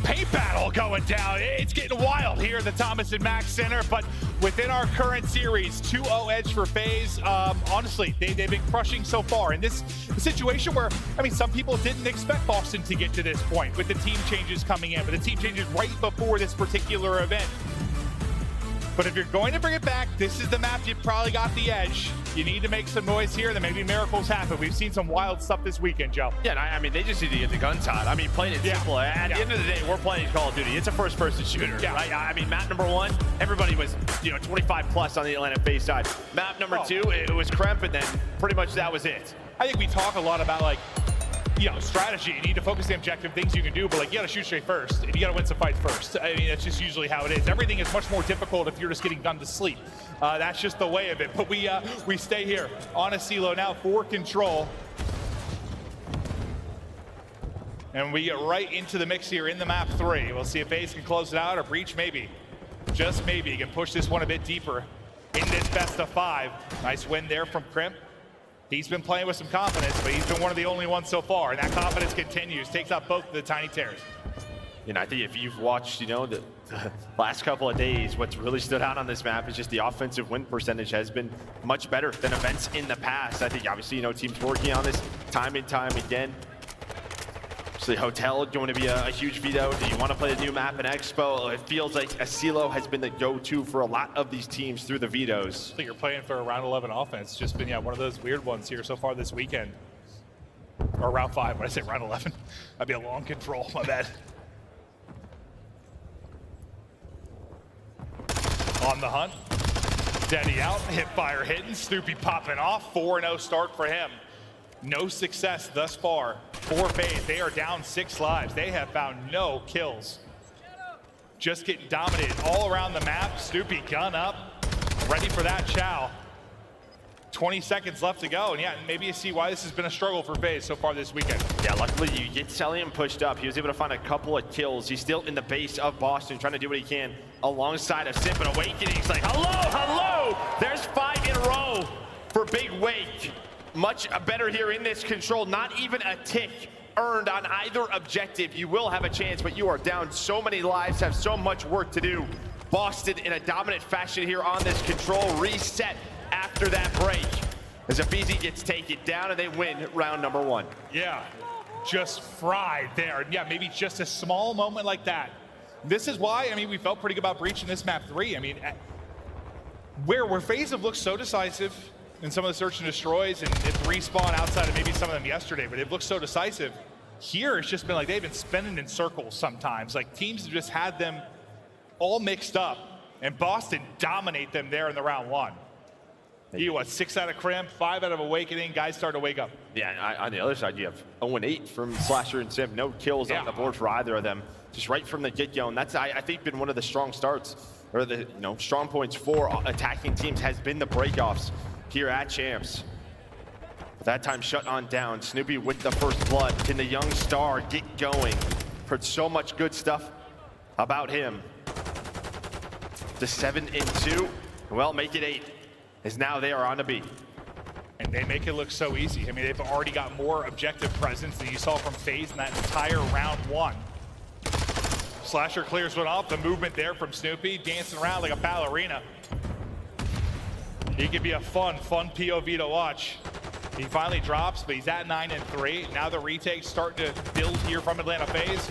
Paint battle going down. It's getting wild here at the Thomas and Mack Center, but within our current series, 2-0 edge for FaZe. Honestly, they've been crushing so far. In this situation where, I mean, some people didn't expect Boston to get to this point with the team changes coming in, but the team changes right before this particular event. But if you're going to bring it back, this is the map you probably got the edge. You need to make some noise here, then maybe miracles happen. We've seen some wild stuff this weekend, Joe. Yeah, I mean, they just need to get the guns hot. I mean, playing it simple. At the end of the day, we're playing Call of Duty. It's a first-person shooter, right? I mean, map number 1, everybody was, 25 plus on the Atlanta FaZe side. Map number 2, it was Kremp, and then pretty much that was it. I think we talk a lot about, like, strategy. You need to focus on the objective things you can do, but like, you gotta shoot straight first, and you gotta win some fights first. I mean, that's just usually how it is. Everything is much more difficult if you're just getting done to sleep. That's just the way of it. But we stay here on a CeeLo now for control. And we get right into the mix here in the map 3. We'll see if FaZe can close it out, or Breach maybe. Just maybe. He can push this one a bit deeper in this best of 5. Nice win there from Kremp. He's been playing with some confidence, but he's been one of the only ones so far, and that confidence continues. Takes out both of the tiny tears. I think if you've watched, the last couple of days, what's really stood out on this map is just the offensive win percentage has been much better than events in the past. I think, obviously, teams working on this time and time again. So the Hotel going to be a huge veto. Do you want to play the new map in Expo? It feels like a CeeLo has been the go-to for a lot of these teams through the vetoes. I think you're playing for a round 11 offense. Just been, one of those weird ones here so far this weekend. Or round 5, when I say round 11. That'd be a long control, my bad. On the hunt. Daddy out, hip fire hitting, Snoopy popping off. 4-0 start for him. No success thus far for FaZe. They are down 6 lives. They have found no kills. Just getting dominated all around the map. Snoopy gun up, ready for that chow. 20 seconds left to go, and maybe you see why this has been a struggle for FaZe so far this weekend. Yeah, luckily you get Cellium pushed up. He was able to find a couple of kills. He's still in the base of Boston, trying to do what he can alongside of Simp and Awakening. He's like, hello! There's 5 in a row for Big Wake. Much better here in this control. Not even a tick earned on either objective. You will have a chance, but you are down so many lives, have so much work to do. Boston in a dominant fashion here on this control. Reset after that break as aBeZy gets taken down and they win round number 1. Yeah, just fried there. Yeah, maybe just a small moment like that. This is why, we felt pretty good about Breach in this map 3. Where FaZe have looked so decisive in some of the search and destroys and respawn outside of maybe some of them yesterday, but they've looked so decisive. Here, it's just been like they've been spinning in circles sometimes. Like, teams have just had them all mixed up, and Boston dominate them there in the round 1. 6 out of Kremp, 5 out of Awakening. Guys start to wake up. Yeah, on the other side, you have 0-8 from Slasher and Simp. No kills on the board for either of them. Just right from the get-go, and that's, I think, been one of the strong starts, or the strong points for attacking teams has been the breakoffs here at Champs. That time shut on down. Snoopy with the first blood. Can the young star get going? Heard so much good stuff about him. The 7-2. Well, make it 8. As now they are on to B. And they make it look so easy. They've already got more objective presence than you saw from FaZe in that entire round 1. Slasher clears one off. The movement there from Snoopy, dancing around like a ballerina. He could be a fun POV to watch. He finally drops, but he's at 9-3. Now the retake's starting to build here from Atlanta FaZe.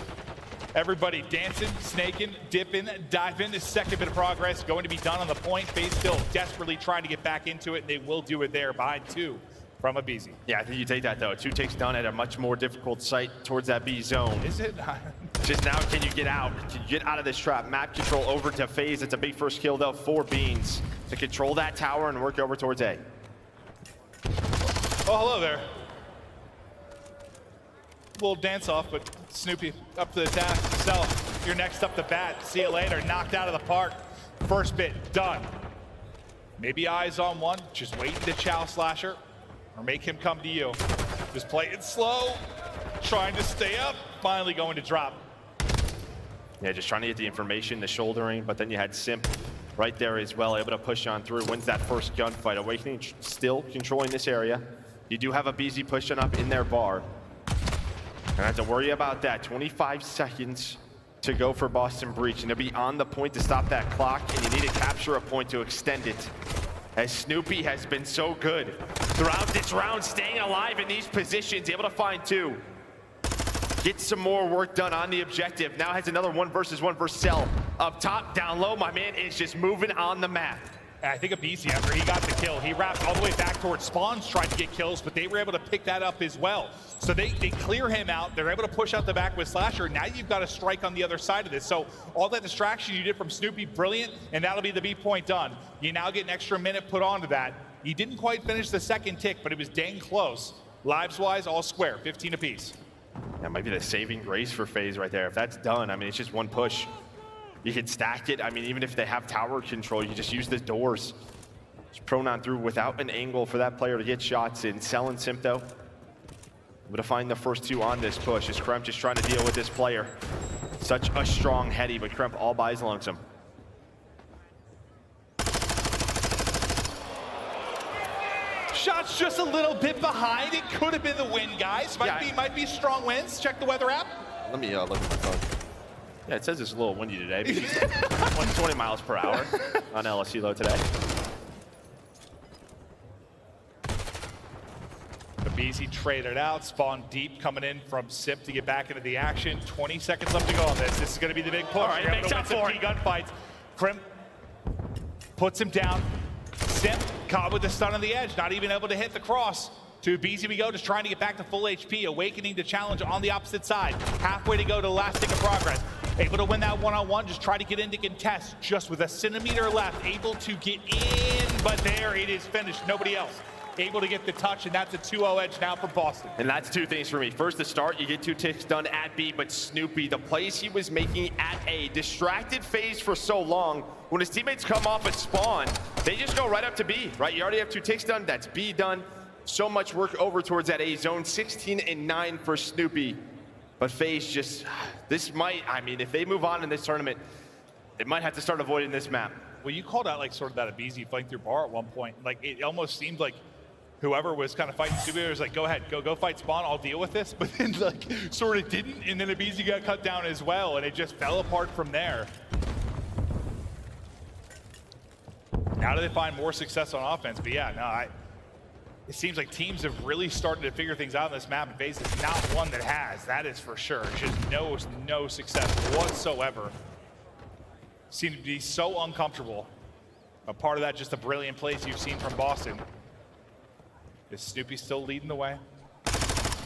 Everybody dancing, snaking, dipping, diving. This second bit of progress going to be done on the point. FaZe still desperately trying to get back into it, and they will do it there behind 2 from aBeZy. Yeah, I think you take that, though. 2 takes done at a much more difficult site towards that B zone. Is it? Just now, can you get out? Can you get out of this trap? Map control over to FaZe. It's a big first kill, though, for Beans to control that tower and work over towards A. Oh, hello there. Little dance off, but Snoopy up to the task. So you're next up to bat. See you later. Knocked out of the park. First bit done. Maybe eyes on one. Just waiting to chow Slasher or make him come to you. Just play it slow. Trying to stay up. Finally going to drop. Yeah, just trying to get the information, the shouldering, but then you had Simp right there as well, able to push on through, wins that first gunfight. Awakening still controlling this area. You do have aBeZy pushing up in their bar. Don't have to worry about that. 25 seconds to go for Boston Breach, and to be on the point to stop that clock, and you need to capture a point to extend it. As Snoopy has been so good throughout this round, staying alive in these positions, able to find two. Get some more work done on the objective. Now has another 1v1 versus Cell. Up top, down low, my man is just moving on the map. And I think aBeZy, after he got the kill, he wrapped all the way back towards spawns, tried to get kills, but they were able to pick that up as well. So they clear him out. They're able to push out the back with Slasher. Now you've got a strike on the other side of this. So all that distraction you did from Snoopy, brilliant, and that'll be the B point done. You now get an extra minute put onto that. He didn't quite finish the second tick, but it was dang close. Lives-wise, all square, 15 apiece. That might be the saving grace for FaZe right there. If that's done, I mean, it's just one push. You can stack it. I mean, even if they have tower control, you just use the doors. Just prone on through without an angle for that player to get shots in. Cell and Simp, though, able to find the first two on this push. As Kremp just trying to deal with this player. Such a strong heady, but Kremp all buys lonesome. Shots just a little bit behind. It could have been the win, guys. Might be strong winds. Check the weather app. Let me look at my phone. Yeah, it says it's a little windy today. 120 miles per hour on LSC low today. aBeZy traded out, spawn deep, coming in from Simp to get back into the action. 20 seconds left to go on this. This is going to be the big push. All right, makes up for it. Gunfights. Kremp puts him down. Simp caught with the stun on the edge, not even able to hit the cross. To aBeZy we go, just trying to get back to full HP. Awakening to challenge on the opposite side. Halfway to go to the last tick of progress. Able to win that one-on-one, just try to get in to contest. Just with a centimeter left, able to get in, but there it is finished. Nobody else able to get the touch, and that's a 2-0 edge now for Boston. And that's two things for me. First, to start, you get two ticks done at B, but Snoopy, the plays he was making at A, distracted FaZe for so long. When his teammates come off a spawn, they just go right up to B, right? You already have two ticks done, that's B done. So much work over towards that A zone. 16-9 for Snoopy. But FaZe just, this might, I mean, if they move on in this tournament, they might have to start avoiding this map. Well, you called out like sort of that aBeZy flank through bar at one point. Like it almost seemed like whoever was kind of fighting Snoopy was like, go ahead, go fight spawn, I'll deal with this. But then like sort of didn't, and then aBeZy got cut down as well, and it just fell apart from there. Now do they find more success on offense? But yeah, no, it seems like teams have really started to figure things out on this map, and FaZe is not one that has. That is for sure. Just no success whatsoever. Seem to be so uncomfortable. A part of that, just a brilliant plays you've seen from Boston. Is Snoopy still leading the way?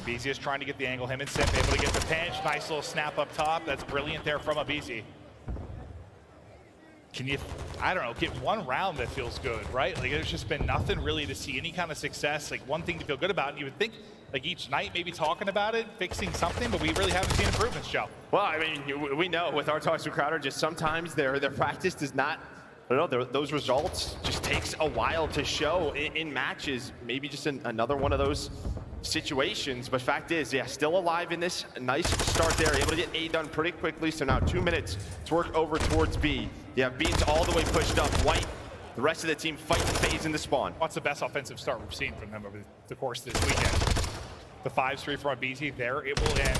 aBeZy is trying to get the angle. Him and Simp able to get the pinch. Nice little snap up top. That's brilliant there from aBeZy. Can you, I don't know, get one round that feels good, right? Like there's just been nothing really to see any kind of success. Like one thing to feel good about, and you would think like each night maybe talking about it, fixing something, but we really haven't seen improvements, Joe. Well, I mean, we know with our talks with Crowder, just sometimes their practice does not, I don't know, those results just takes a while to show in matches. Maybe just another one of those situations, but fact is, yeah, still alive in this. Nice start there, able to get A done pretty quickly, so now 2 minutes to work over towards B. You have Beans all the way pushed up. White, the rest of the team fighting FaZe in the spawn. What's the best offensive start we've seen from them over the course of this weekend? The 5-3 from aBeZy, they're able in.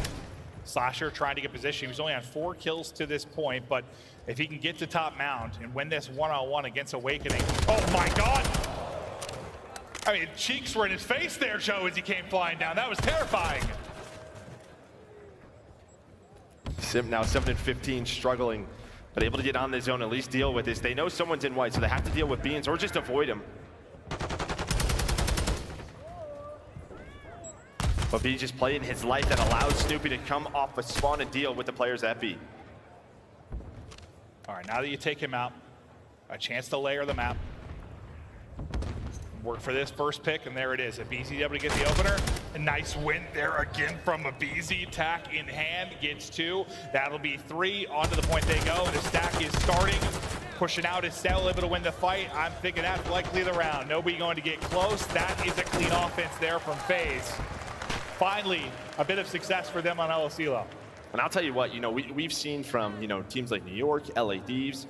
Slasher trying to get position. He was only on 4 kills to this point, but if he can get to top mound and win this one-on-one against Awakening, oh my God! I mean, cheeks were in his face there, Joe, as he came flying down. That was terrifying. Simp now 7-15, struggling, but able to get on the zone, at least deal with this. They know someone's in white, so they have to deal with Beans or just avoid him. But B just playing his life that allows Snoopy to come off a spawn and deal with the players at B. All right, now that you take him out, a chance to layer the map. Work for this first pick, and there it is. aBeZy able to get the opener. A nice win there again from aBeZy. Tack in hand, gets 2. That'll be 3. Onto the point they go. The stack is starting. Pushing out is Cell, able to win the fight. I'm thinking that's likely the round. Nobody going to get close. That is a clean offense there from FaZe. Finally, a bit of success for them on LSELO. And I'll tell you what, we've seen from, teams like New York, LA Thieves,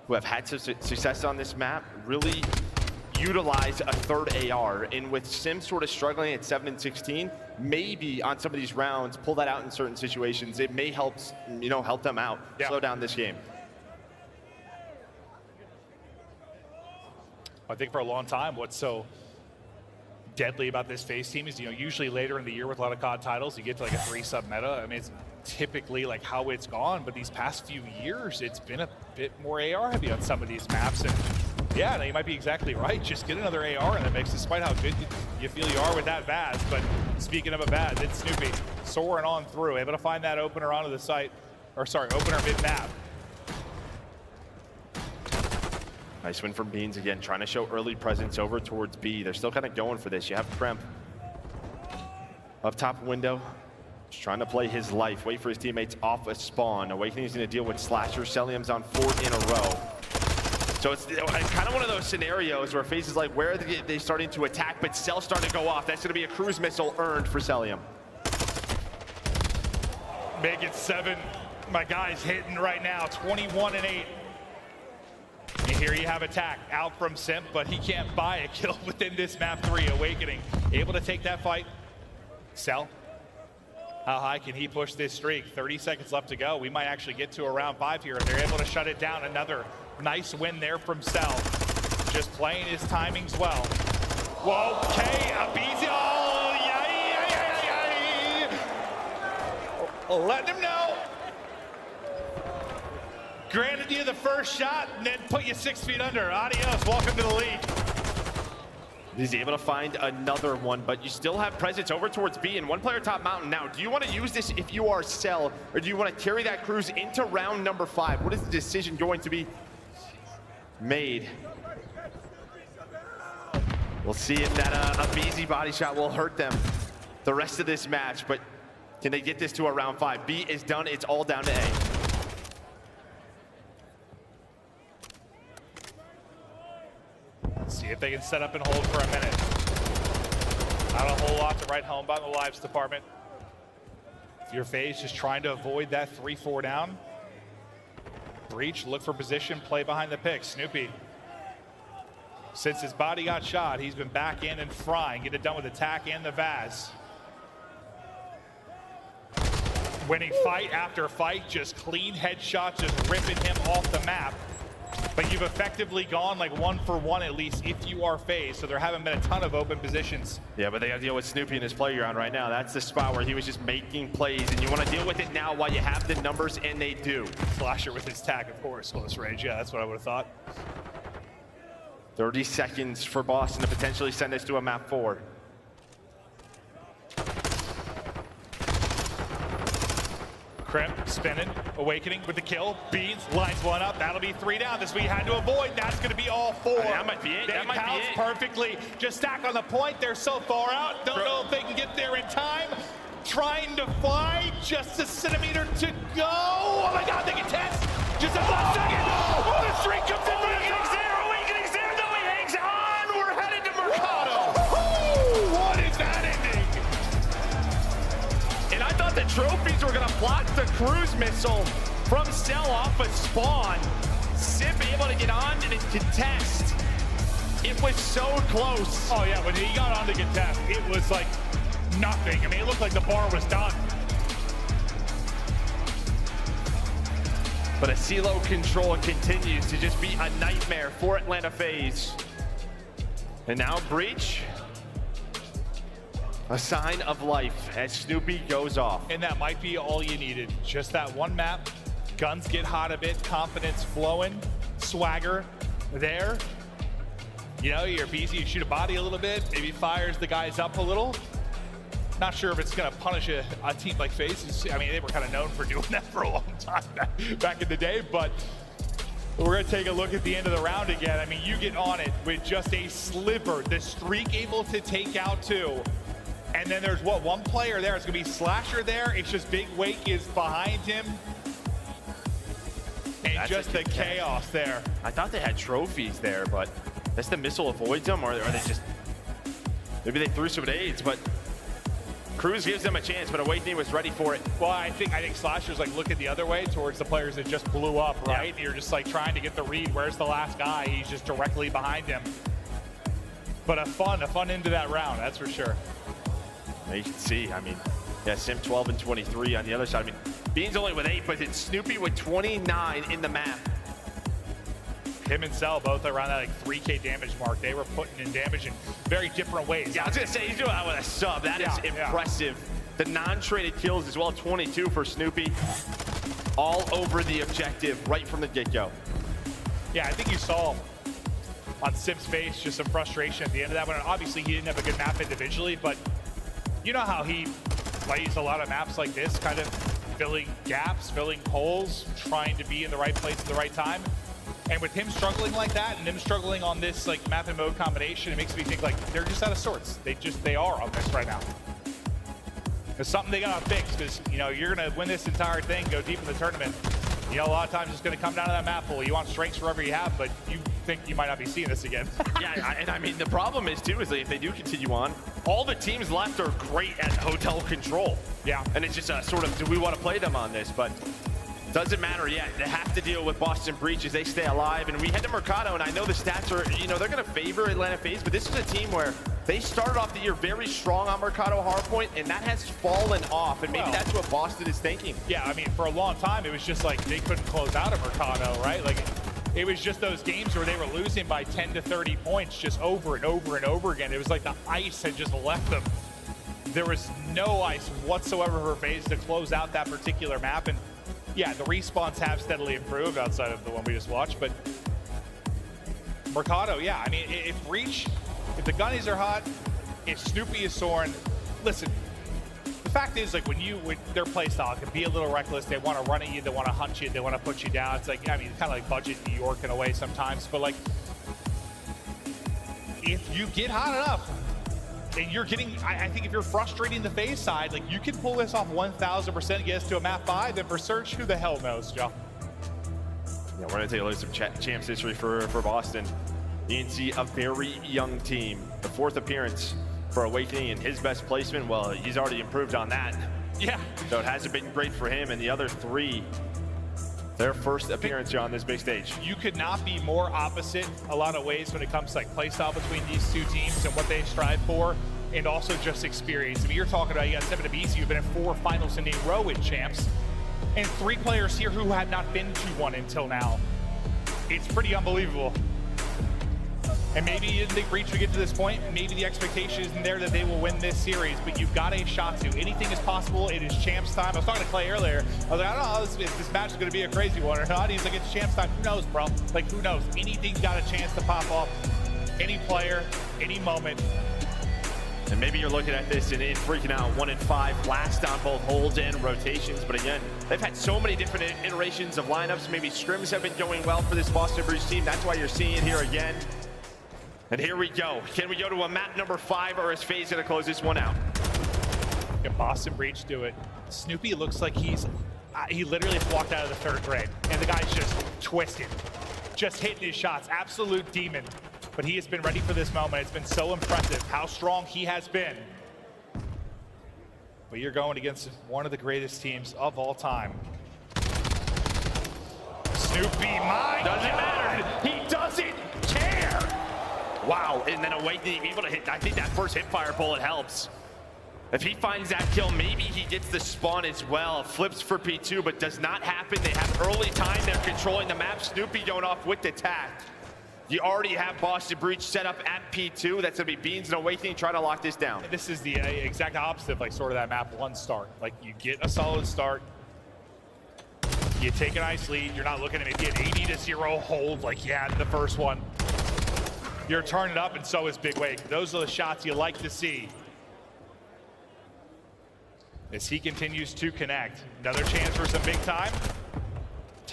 who have had success on this map, really utilize a third AR. And with Simp sort of struggling at 7 and 16, maybe on some of these rounds, pull that out in certain situations. It may help, help them out, slow down this game. I think for a long time, what's so deadly about this FaZe team is, usually later in the year with a lot of COD titles, you get to like a 3-sub meta. I mean, it's typically like how it's gone, but these past few years, it's been a bit more AR heavy on some of these maps. And yeah, no, you might be exactly right. Just get another AR in the mix, despite how good you feel you are with that Vaz. But speaking of a Vaz, it's Snoopy soaring on through, able to find that opener onto the site, or sorry, opener mid-map. Nice win from Beans again, trying to show early presence over towards B. They're still kind of going for this. You have Kremp up top window, just trying to play his life, wait for his teammates off a spawn. Awakening is going to deal with Slasher. Cellium's on 4 in a row. So it's kind of one of those scenarios where FaZe is like, where are they starting to attack, but Cell's starting to go off. That's going to be a cruise missile earned for Cellium. Make it 7. My guy's hitting right now, 21 and 8. And here you have attack out from Simp, but he can't buy a kill within this map 3. Awakening able to take that fight. Cell, how high can he push this streak? 30 seconds left to go. We might actually get to a round 5 here, and they're able to shut it down. Another nice win there from Cell. Just playing his timings well. Whoa, okay, aBeZy, oh, yay. Let him know. Granted you the first shot and then put you 6 feet under. Adios, welcome to the league. He's able to find another one, but you still have presence over towards B and 1 player top mountain. Now, do you want to use this if you are Cell, or do you want to carry that cruise into round number 5? What is the decision going to be made? We'll see if that aBeZy body shot will hurt them the rest of this match, but can they get this to a round 5? B is done, it's all down to A. See if they can set up and hold for a minute. Not a whole lot to write home about in the lives department. If you're FaZe just trying to avoid that 3-4 down, breach, look for position, play behind the pick. Snoopy, since his body got shot, he's been back in and frying. Get it done with attack and the Vaz. Winning fight after fight, just clean headshots, just ripping him off the map. But you've effectively gone like 1 for 1 at least if you are FaZe, so there haven't been a ton of open positions. Yeah, but they got to deal with Snoopy in his playground right now. That's the spot where he was just making plays, and you want to deal with it now while you have the numbers, and they do. Slasher with his tag, of course, close range. Yeah, that's what I would have thought. 30 seconds for Boston to potentially send us to a map 4. Kremp spinning, Awakening with the kill. Beans lines 1 up. That'll be 3 down. This we had to avoid. That's going to be all 4. That might be it. They that might be it. Perfectly. Just stack on the point. They're so far out. Don't know if they can get there in time. Trying to fly. Just a centimeter to go. Oh my God, they get tense. Just a last second. Oh, the streak comes in. Awakening's there. Awakening's there. Though he hangs on. We're headed to Mercado. What is that ending? And I thought the trophies were going to block the cruise missile from Cell off a spawn. Simp able to get on and contest. It was so close. Oh yeah, when he got on to contest, it was like nothing. I mean, it looked like the bar was done. But a CeeLo control continues to just be a nightmare for Atlanta FaZe. And now Breach. A sign of life as Snoopy goes off. And that might be all you needed. Just that one map. Guns get hot a bit, confidence flowing, swagger there. You know, you're aBeZy, you shoot a body a little bit, maybe fires the guys up a little. Not sure if it's going to punish a team like FaZe. I mean, they were kind of known for doing that for a long time back in the day, but We're going to take a look at the end of the round again. I mean, you get on it with just a sliver. The streak able to take out 2. And then there's, what, 1 player there. It's going to be Slasher there. It's just Big Wake is behind him. And that's just the chaos there. I thought they had trophies there, but that's the missile avoids them, or are they just... Maybe they threw some nades, but Cruz gives them a chance, but Awakening was ready for it. Well, I think Slasher's like looking the other way towards the players that just blew up, right? Yeah. You're just like trying to get the read. Where's the last guy? He's just directly behind him. But a fun end to that round, that's for sure. You can see, I mean, yeah, Simp 12 and 23 on the other side. I mean, Beans only with 8, but it's Snoopy with 29 in the map. Him and Cell both around that like 3K damage mark. They were putting in damage in very different ways. Yeah, I was gonna say, he's doing that with a sub. That is impressive. The non-traded kills as well, 22 for Snoopy. All over the objective right from the get-go. Yeah, I think you saw on Simp's face just some frustration at the end of that one. And obviously, he didn't have a good map individually, but you know how he plays a lot of maps like this, kind of filling gaps, filling holes, trying to be in the right place at the right time. And with him struggling like that and him struggling on this like map and mode combination, it makes me think like they're just out of sorts. They are on this right now. It's something they gotta fix, because you know you're gonna win this entire thing, go deep in the tournament. You know, a lot of times it's gonna come down to that map pool. You want strengths wherever you have, but you think you might not be seeing this again. Yeah, and I mean the problem is too is that if they do continue on, all the teams left are great at hotel control. Yeah, and it's just a sort of, do we want to play them on this? But doesn't matter yet. They have to deal with Boston Breach as they stay alive. And we head to Mercado, and I know the stats are, you know, they're going to favor Atlanta FaZe, but this is a team where they started off the year very strong on Mercado hardpoint, and that has fallen off. And maybe that's what Boston is thinking. Yeah, I mean, for a long time, it was just like they couldn't close out of Mercado, right? Like, it was just those games where they were losing by 10 to 30 points just over and over and over again. It was like the ice had just left them. There was no ice whatsoever for FaZe to close out that particular map. And yeah, the respawns have steadily improved outside of the one we just watched, but Mercado, yeah, I mean, if Breach, if the gunnies are hot, if Snoopy is soaring, listen, the fact is, like, when their playstyle can be a little reckless, they want to run at you, they want to hunt you, they want to put you down. It's like, I mean, it's kind of like budget New York in a way sometimes, but like, if you get hot enough, and you're getting, I think if you're frustrating the FaZe side, like you can pull this off 1000%, get us to a map 5, then for Search, who the hell knows, Joe? Yeah, we're gonna take a look at some champs history for Boston. You can see a very young team. The 4th appearance for Awakening and his best placement, well, he's already improved on that. Yeah. So it hasn't been great for him, and the other 3, their first appearance here on this big stage. You could not be more opposite a lot of ways when it comes to like playstyle between these two teams and what they strive for, and also just experience. I mean, you're talking about, you got Simp and aBeZy, you've been in 4 finals in a row with champs, and 3 players here who had not been to one until now. It's pretty unbelievable. And maybe you didn't think Breach would get to this point. Maybe the expectation isn't there that they will win this series, but you've got a shot to. Anything is possible. It is champs time. I was talking to Clay earlier. I was like, I don't know if this match is going to be a crazy one or not. He's like, it's champs time. Who knows, bro? Like, who knows? Anything's got a chance to pop off. Any player, any moment. And maybe you're looking at this and freaking out. 1 in 5 last on both holds and rotations. But again, they've had so many different iterations of lineups. Maybe scrims have been going well for this Boston Breach team. That's why you're seeing it here again. And here we go. Can we go to a map number 5, or is FaZe gonna close this one out? Can Boston Breach do it? Snoopy looks like he literally walked out of the 3rd grade, and the guy's just twisted, just hitting his shots. Absolute demon. But he has been ready for this moment. It's been so impressive how strong he has been. But you're going against one of the greatest teams of all time. Snoopy, my doesn't matter. He doesn't care. Wow, and then Awakening able to hit. I think that first hipfire bullet helps. If he finds that kill, maybe he gets the spawn as well. Flips for P2, but does not happen. They have early time. They're controlling the map. Snoopy going off with the tack. You already have Boston Breach set up at P2. That's gonna be Beans and Awakening trying to lock this down. This is the exact opposite of like sort of that map 1 start. Like you get a solid start, you take a nice lead. You're not looking at maybe an 80-0 hold like you had in the first one. You're turning it up, and so is Big Wake. Those are the shots you like to see. As he continues to connect. Another chance for some big time.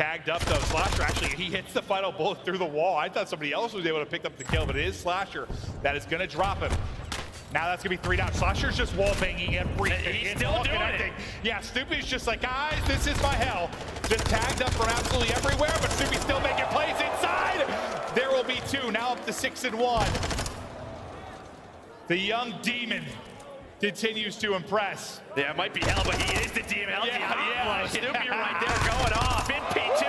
Tagged up though, Slasher actually, he hits the final bullet through the wall. I thought somebody else was able to pick up the kill, but it is Slasher that is gonna drop him. Now that's gonna be 3 down. Slasher's just wall banging everything. He's still doing it. Yeah, Snoopy's just like, guys, this is my hell. Just tagged up from absolutely everywhere, but Snoopy's still making plays inside. There will be 2, now up to 6 and 1. The young demon continues to impress. Yeah, it might be hell, but he is the demon. Yeah. Snoopy right there going off in P2.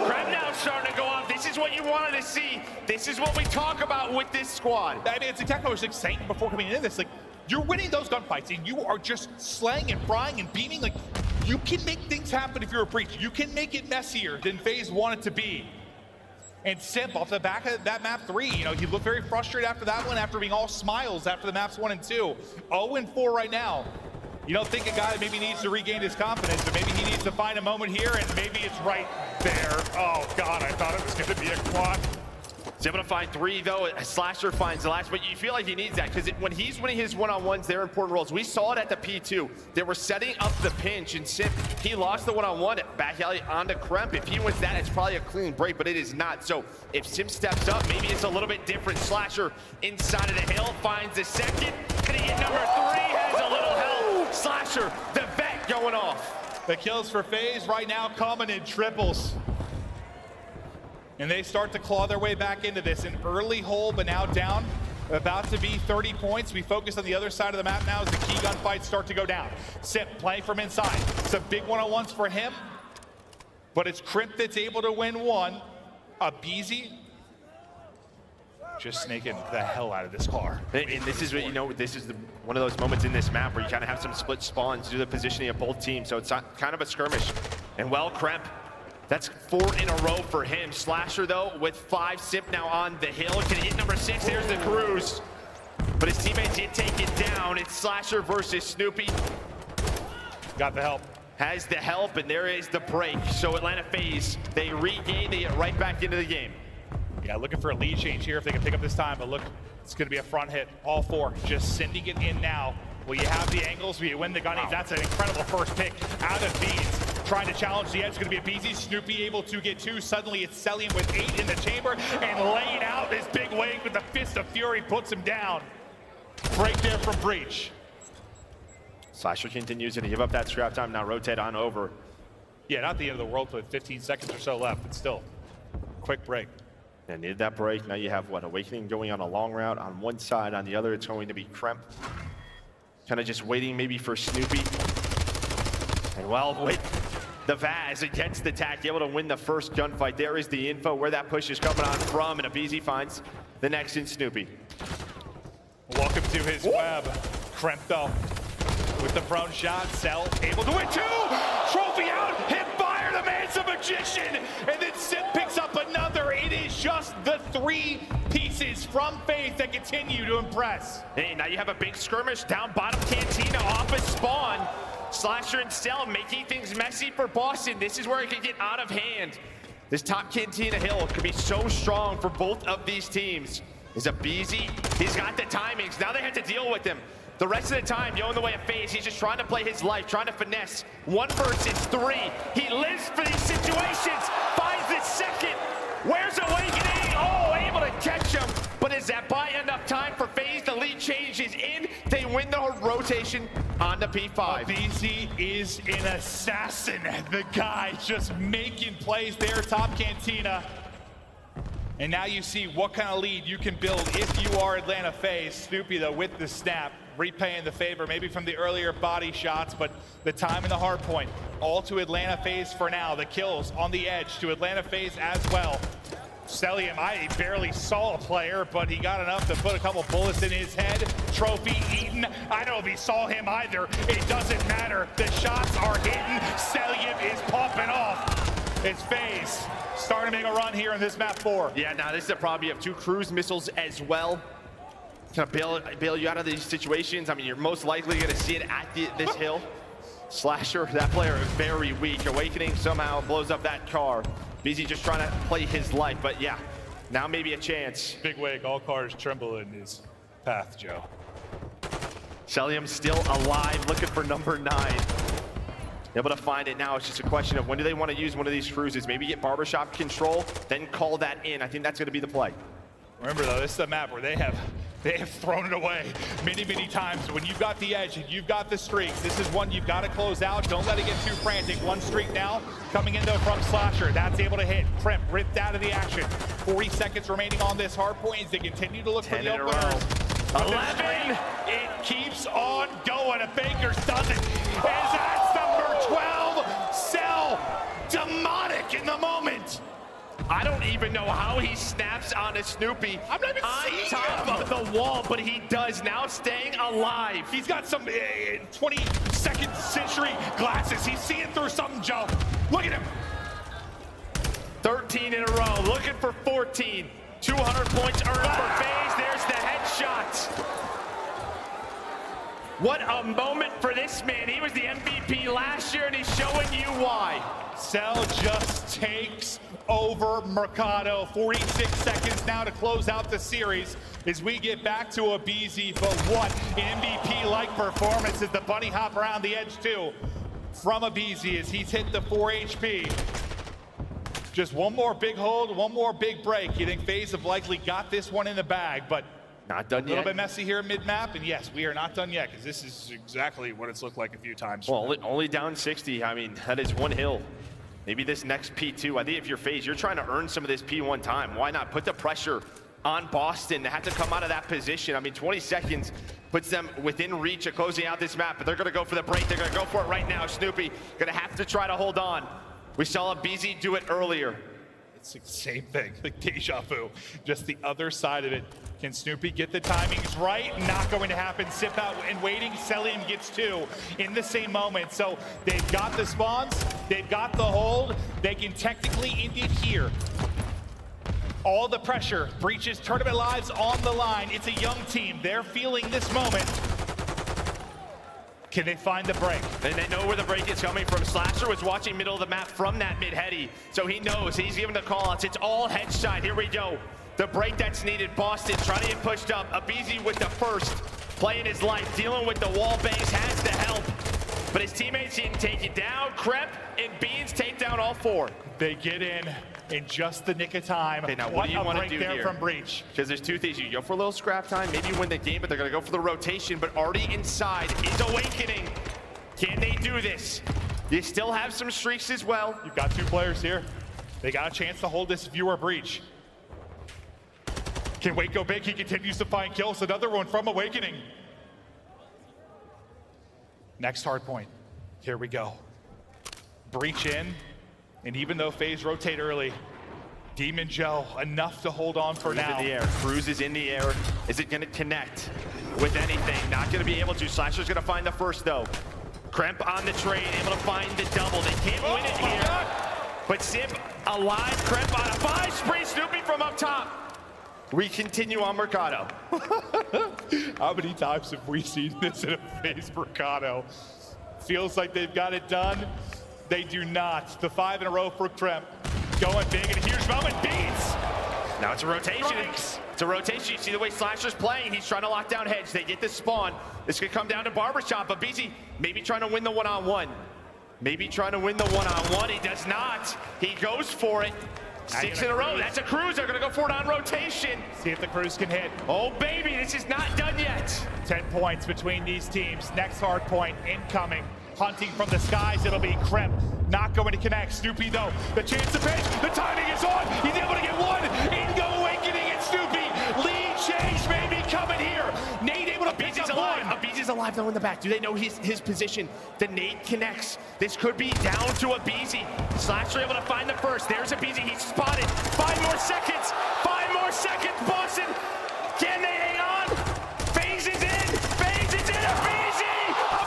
Kremp now starting to go off. This is what you wanted to see. This is what we talk about with this squad. I mean, it's exactly what I was saying before coming into this. Like, you're winning those gunfights, and you are just slaying and frying and beaming. Like, you can make things happen if you're a Breach. You can make it messier than FaZe want it to be. And Simp off the back of that map 3, you know, he looked very frustrated after that one, after being all smiles after the maps 1 and 2. 0-4 right now. You don't think a guy maybe needs to regain his confidence, but maybe he needs to find a moment here, and maybe it's right there. Oh God, I thought it was gonna be a quad. He's able to find 3 though. Slasher finds the last, but you feel like he needs that because when he's winning his one-on-ones, they're important roles. We saw it at the P2. They were setting up the pinch, and Simp, he lost the one-on-one back alley onto Kremp. If he wins that, it's probably a clean break, but it is not. So if Simp steps up, maybe it's a little bit different. Slasher inside of the hill finds the second, and he hit number 3, has a little help. Slasher, the vet going off. The kills for FaZe right now coming in triples. And they start to claw their way back into this. An early hole, but now down. About to be 30 points. We focus on the other side of the map now as the key gunfights start to go down. Simp playing from inside. Some big one-on-ones for him. But it's Kremp that's able to win one. aBeZy just snaking the hell out of this car. And this is what, you know, this is one of those moments in this map where you kind of have some split spawns due to the positioning of both teams. So it's kind of a skirmish. And well, Kremp, that's 4 in a row for him. Slasher, though, with 5. Simp now on the hill. Can hit number 6. There's the cruise. But his teammate did take it down. It's Slasher versus Snoopy. Got the help. Has the help, and there is the break. So Atlanta FaZe, they regain, they get right back into the game. Yeah, looking for a lead change here if they can pick up this time. But look, it's going to be a front hit. All 4 just sending it in now. Will you have the angles? Will you win the gunnies? That's an incredible first pick out of Thieves. Trying to challenge the edge. It's going to be aBeZy. Snoopy able to get 2. Suddenly it's Cellium with 8 in the chamber and laying out his big wave with the Fist of Fury. Puts him down. Break there from Breach. Slasher continues to give up that scrap time. Now rotate on over. Yeah, not the end of the world with 15 seconds or so left, but still, quick break. And needed that break. Now you have, what, Awakening going on a long route on one side. On the other, it's going to be Kremp. Kind of just waiting maybe for Snoopy. And well, wait. The Vaz against the Tack, able to win the first gunfight. There is the info where that push is coming on from, and aBeZy finds the next in Snoopy. Welcome to his web. Kremp, though, with the prone shot. Cell able to win 2. Trophy out, hip fire, the man's a magician. And then Simp picks up another. It is just the 3 pieces from FaZe that continue to impress. Hey, now you have a big skirmish down bottom Cantina off a spawn. Slasher and Cell making things messy for Boston. This is where it can get out of hand. This top Cantina hill could be so strong for both of these teams. Is aBeZy, he's got the timings. Now they have to deal with him. The rest of the time, in the way of FaZe, he's just trying to play his life, trying to finesse. 1 versus 3. He lives for these situations. Finds the second. Where's Awakening? Oh, able to catch him. But is that by enough time for FaZe? The lead changes in. They win the rotation on the P5. aBeZy is an assassin. The guy just making plays there, top Cantina. And now you see what kind of lead you can build if you are Atlanta FaZe. Snoopy, though, with the snap, repaying the favor, maybe from the earlier body shots, but the time and the hard point, all to Atlanta FaZe for now. The kills on the edge to Atlanta FaZe as well. Cellium, I barely saw a player, but he got enough to put a couple bullets in his head. Trophy eaten. I don't know if he saw him either. It doesn't matter. The shots are hitting. Cellium is popping off. It's FaZe starting to make a run here in this map 4. Yeah, now this is a problem. You have 2 cruise missiles as well. Kind of bail you out of these situations. I mean, you're most likely going to see it at this hill. Slasher, that player is very weak. Awakening somehow blows up that car. aBeZy just trying to play his life, but yeah, now maybe a chance. Big wake, all cars tremble in his path, Joe. Cellium still alive, looking for number 9. Able to find it now. It's just a question of when do they want to use one of these cruises. Maybe get barbershop control, then call that in. I think that's going to be the play. Remember though, this is a map where they have thrown it away many times. When you've got the edge and you've got the streaks, this is one you've got to close out. Don't let it get too frantic. One streak now coming in though from Slasher. That's able to hit. Kremp ripped out of the action. 40 seconds remaining on this hard point as they continue to look for the openers. 11. It keeps on going. A Baker's does it. As that's number 12. Cell. Demonic in the moment. I don't even know how he snaps on a Snoopy I'm not even on top of the wall, but he does, now staying alive. He's got some 22nd century glasses. He's seeing through something, Joe. Look at him. 13 in a row, looking for 14. 200 points earned for FaZe. There's the headshot. What a moment for this man. He was the MVP last year, and he's showing you why. Cell just takes over Mercado. 46 seconds now to close out the series as we get back to aBeZy. But what MVP-like performance as the bunny hop around the edge too from aBeZy as he's hit the 4 HP. Just one more big hold, one more big break. You think FaZe have likely got this one in the bag, but not done yet. A little bit messy here mid-map, and yes, we are not done yet because this is exactly what it's looked like a few times. Well, only down 60. I mean, that is one hill. Maybe this next P2, I think if you're FaZe, you're trying to earn some of this P1 time. Why not put the pressure on Boston to have to come out of that position? I mean, 20 seconds puts them within reach of closing out this map, but they're gonna go for the break. They're gonna go for it right now. Snoopy gonna have to try to hold on. We saw aBeZy do it earlier. It's the same thing, like deja vu, just the other side of it. Can Snoopy get the timings right? Not going to happen. Simp out and waiting. Cellium gets 2 in the same moment. So they've got the spawns, they've got the hold. They can technically end it here. All the pressure, Breach's tournament lives on the line. It's a young team. They're feeling this moment. Can they find the break? And they know where the break is coming from. Slasher was watching middle of the map from that mid-heady, so he knows. He's giving the call-outs. It's all hedge side. Here we go. The break that's needed. Boston trying to get pushed up. aBeZy with the first. Playing his life. Dealing with the wall bangs. Has the help. But his teammates didn't take it down. Kremp and Beans take down all 4. They get in just the nick of time. Okay, now what do you want to do there here? From Breach. Because there's 2 things. You go for a little scrap time, maybe win the game, but they're going to go for the rotation. But already inside is Owakening. Can they do this? You still have some streaks as well. You've got 2 players here. They got a chance to hold this viewer Breach. Can Wake go big? He continues to find kills. Another one from Owakening. Next hard point. Here we go. Breach in. And even though FaZe rotate early, Demon Joe enough to hold on for now. In the air. Cruz is in the air. Is it going to connect with anything? Not going to be able to. Slasher's going to find the first though. Kremp on the trade, able to find the double. They can't win it here. God. But Simp alive. Kremp on a 5 spree. Snoopy from up top. We continue on Mercado. How many times have we seen this in a FaZe Mercado? Feels like they've got it done. They do not. The 5 in a row for Kremp. Going big in a huge moment. Beats. Now it's a rotation. It's a rotation. You see the way Slasher's playing. He's trying to lock down hedge. They get the spawn. This could come down to barbershop. But aBeZy maybe trying to win the one-on-one. Maybe trying to win the one-on-one. He does not. He goes for it. 6 in a row. That's a cruise. They're going to go for it on rotation. See if the cruise can hit. Oh, baby. This is not done yet. 10 points between these teams. Next hard point incoming. Hunting from the skies. It'll be Kremp. Not going to connect. Snoopy, though. The chance to pitch. The timing is on. He's able to get 1. In go Awakening and Snoopy. Lead change may be coming here. Nate able to pick up 1. aBeZy's alive though in the back. Do they know his position? The nade connects. This could be down to aBeZy. Slasher able to find the first. There's aBeZy. He's spotted. 5 more seconds. 5 more seconds. Boston. Can they hang on? FaZe is in. FaZe is in.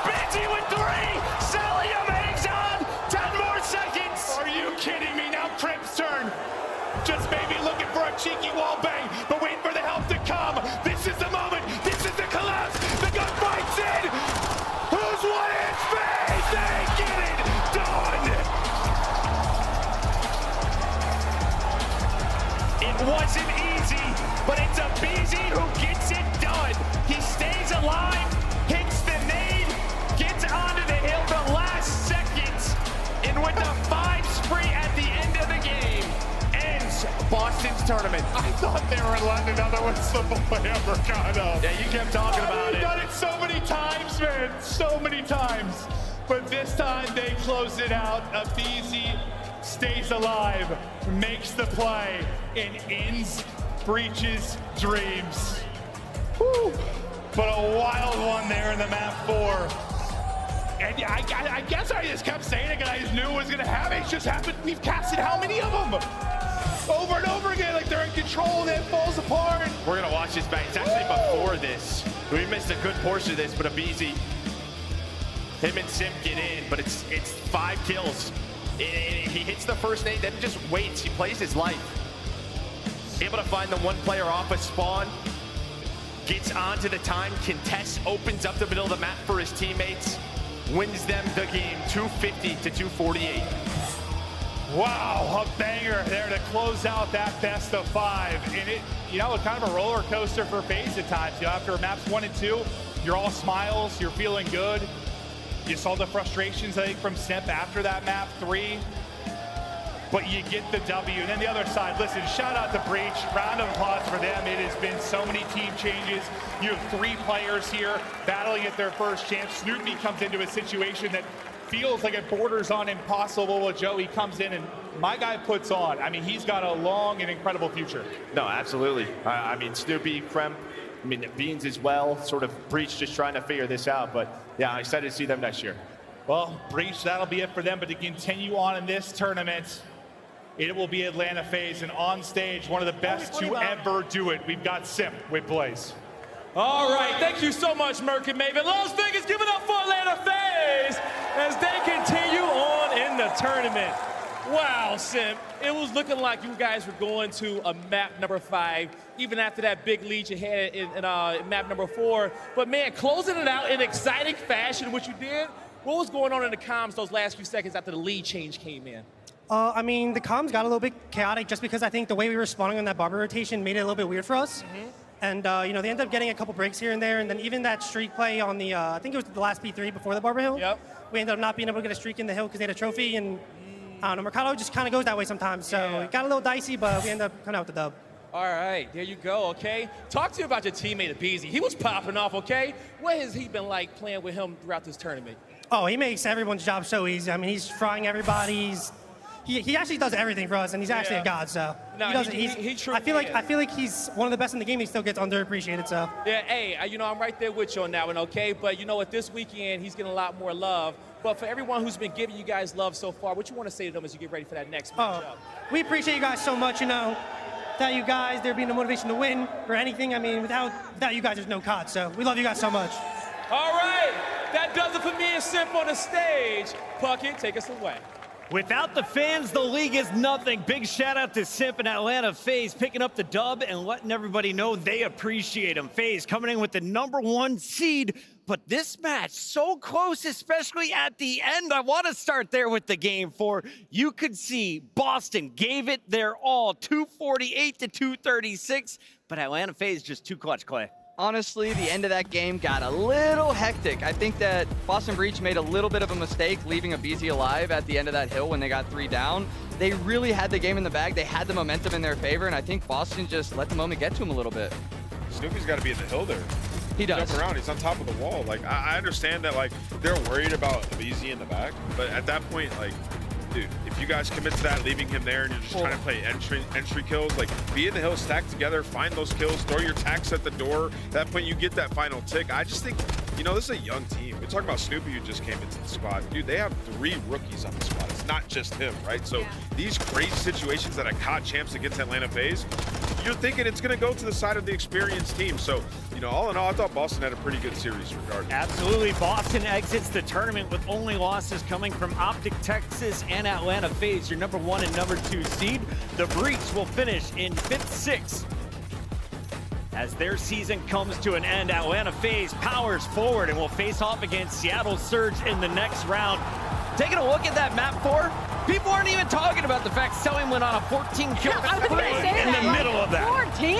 aBeZy with 3. Cellium hangs on. 10 more seconds. Are you kidding me? Now Kremp's turn. Just maybe looking for a cheeky wall bang, but waiting for the help to come. This is the moment. This is the collapse. The gunfight's in. Who's won it? FaZe. They get it done. It wasn't easy, but it's aBeZy who thought they were letting another whistle boy ever kind of. Yeah, you kept talking about it. We've done it so many times, man, so many times. But this time they close it out. aBeZy stays alive, makes the play, and ends Breach's dreams. Woo. But a wild one there in the map 4. And I guess I just kept saying it because I just knew it was going to happen. It's just happened. We've casted how many of them? Over and over again, like they're in control, then it falls apart. We're going to watch this back. It's actually before this. We missed a good portion of this, but aBeZy, him and Simp get in, but it's 5 kills. He hits the first nade, then just waits. He plays his life. Able to find the one player off a spawn. Gets onto the time, contests, opens up the middle of the map for his teammates. Wins them the game, 250 to 248. Wow, a banger there to close out that best of 5. And it, kind of a roller coaster for FaZe at times. After maps 1 and 2, you're all smiles, you're feeling good. You saw the frustrations, I think, from Simp after that map 3. But you get the W. And then the other side, listen, shout out to Breach. Round of applause for them. It has been so many team changes. You have 3 players here battling at their first chance. Snoopy comes into a situation that feels like it borders on impossible with Joe. He comes in and my guy puts on. I mean, he's got a long and incredible future. No, absolutely. I mean, Snoopy, Kremp, Beans as well. Sort of Breach just trying to figure this out. But yeah, I'm excited to see them next year. Well, Breach, that'll be it for them. But to continue on in this tournament, it will be Atlanta FaZe, and on stage, one of the best to ever do it. We've got Simp with Blaze. All right, thank you so much, Merc and Maven. Las Vegas, give it up for Atlanta FaZe as they continue on in the tournament. Wow, Simp, it was looking like you guys were going to a map number 5, even after that big lead you had in map number 4. But man, closing it out in exciting fashion, what you did, what was going on in the comms those last few seconds after the lead change came in? I mean, the comms got a little bit chaotic just because I think the way we were spawning on that Barber rotation made it a little bit weird for us. And, they ended up getting a couple breaks here and there, and then even that streak play on the, I think it was the last P3 before the Barber Hill. We ended up not being able to get a streak in the hill because they had a trophy, and I don't know, Mercado just kind of goes that way sometimes. So it got a little dicey, but we ended up coming out with the dub. All right, there you go, okay? Talk to you about your teammate aBeZy. He was popping off, okay? What has he been like playing with him throughout this tournament? Oh, he makes everyone's job so easy. I mean, he's frying everybody. He actually does everything for us, and he's actually a god. So no, he does. I feel like he's one of the best in the game. He still gets underappreciated. So yeah, hey, I'm right there with you on that one, okay? But you know what? This weekend he's getting a lot more love. But for everyone who's been giving you guys love so far, what you want to say to them as you get ready for that next matchup? We appreciate you guys so much. Without you guys, there being the motivation to win or anything. I mean, without you guys, there's no COD. So we love you guys so much. All right, that does it for me and Simp on the stage. Puckett, take us away. Without the fans, the league is nothing. Big shout out to Simp and Atlanta FaZe picking up the dub and letting everybody know they appreciate him. FaZe coming in with the #1 seed, but this match so close, especially at the end. I want to start there with the game 4. You could see Boston gave it their all, 248 to 236, but Atlanta FaZe just too clutch, Clay. Honestly, the end of that game got a little hectic. I think that Boston Breach made a little bit of a mistake leaving aBeZy alive at the end of that hill when they got 3 down. They really had the game in the bag. They had the momentum in their favor, and I think Boston just let the moment get to him a little bit. Snoopy's got to be in the hill there. He does. Jump around. He's on top of the wall. Like, I understand that, like, they're worried about aBeZy in the back, but at that point, like, dude, if you guys commit to that, leaving him there and you're just trying to play entry kills, like, be in the hill, stack together, find those kills, throw your tax at the door. At that point, you get that final tick. I just think, this is a young team. We're talking about Snoopy who just came into the squad. Dude, they have 3 rookies on the squad. It's not just him, right? So these crazy situations that I caught champs against Atlanta FaZe, you're thinking it's going to go to the side of the experienced team. So, all in all, I thought Boston had a pretty good series regardless. Absolutely. Boston exits the tournament with only losses coming from OpTic Texas and Atlanta FaZe, your #1 and #2 seed. The Breach will finish in 5th, 6th. As their season comes to an end, Atlanta FaZe powers forward and will face off against Seattle Surge in the next round. Taking a look at that map 4, people aren't even talking about the fact Cellium went on a 14-kill streak in the middle of that. 14?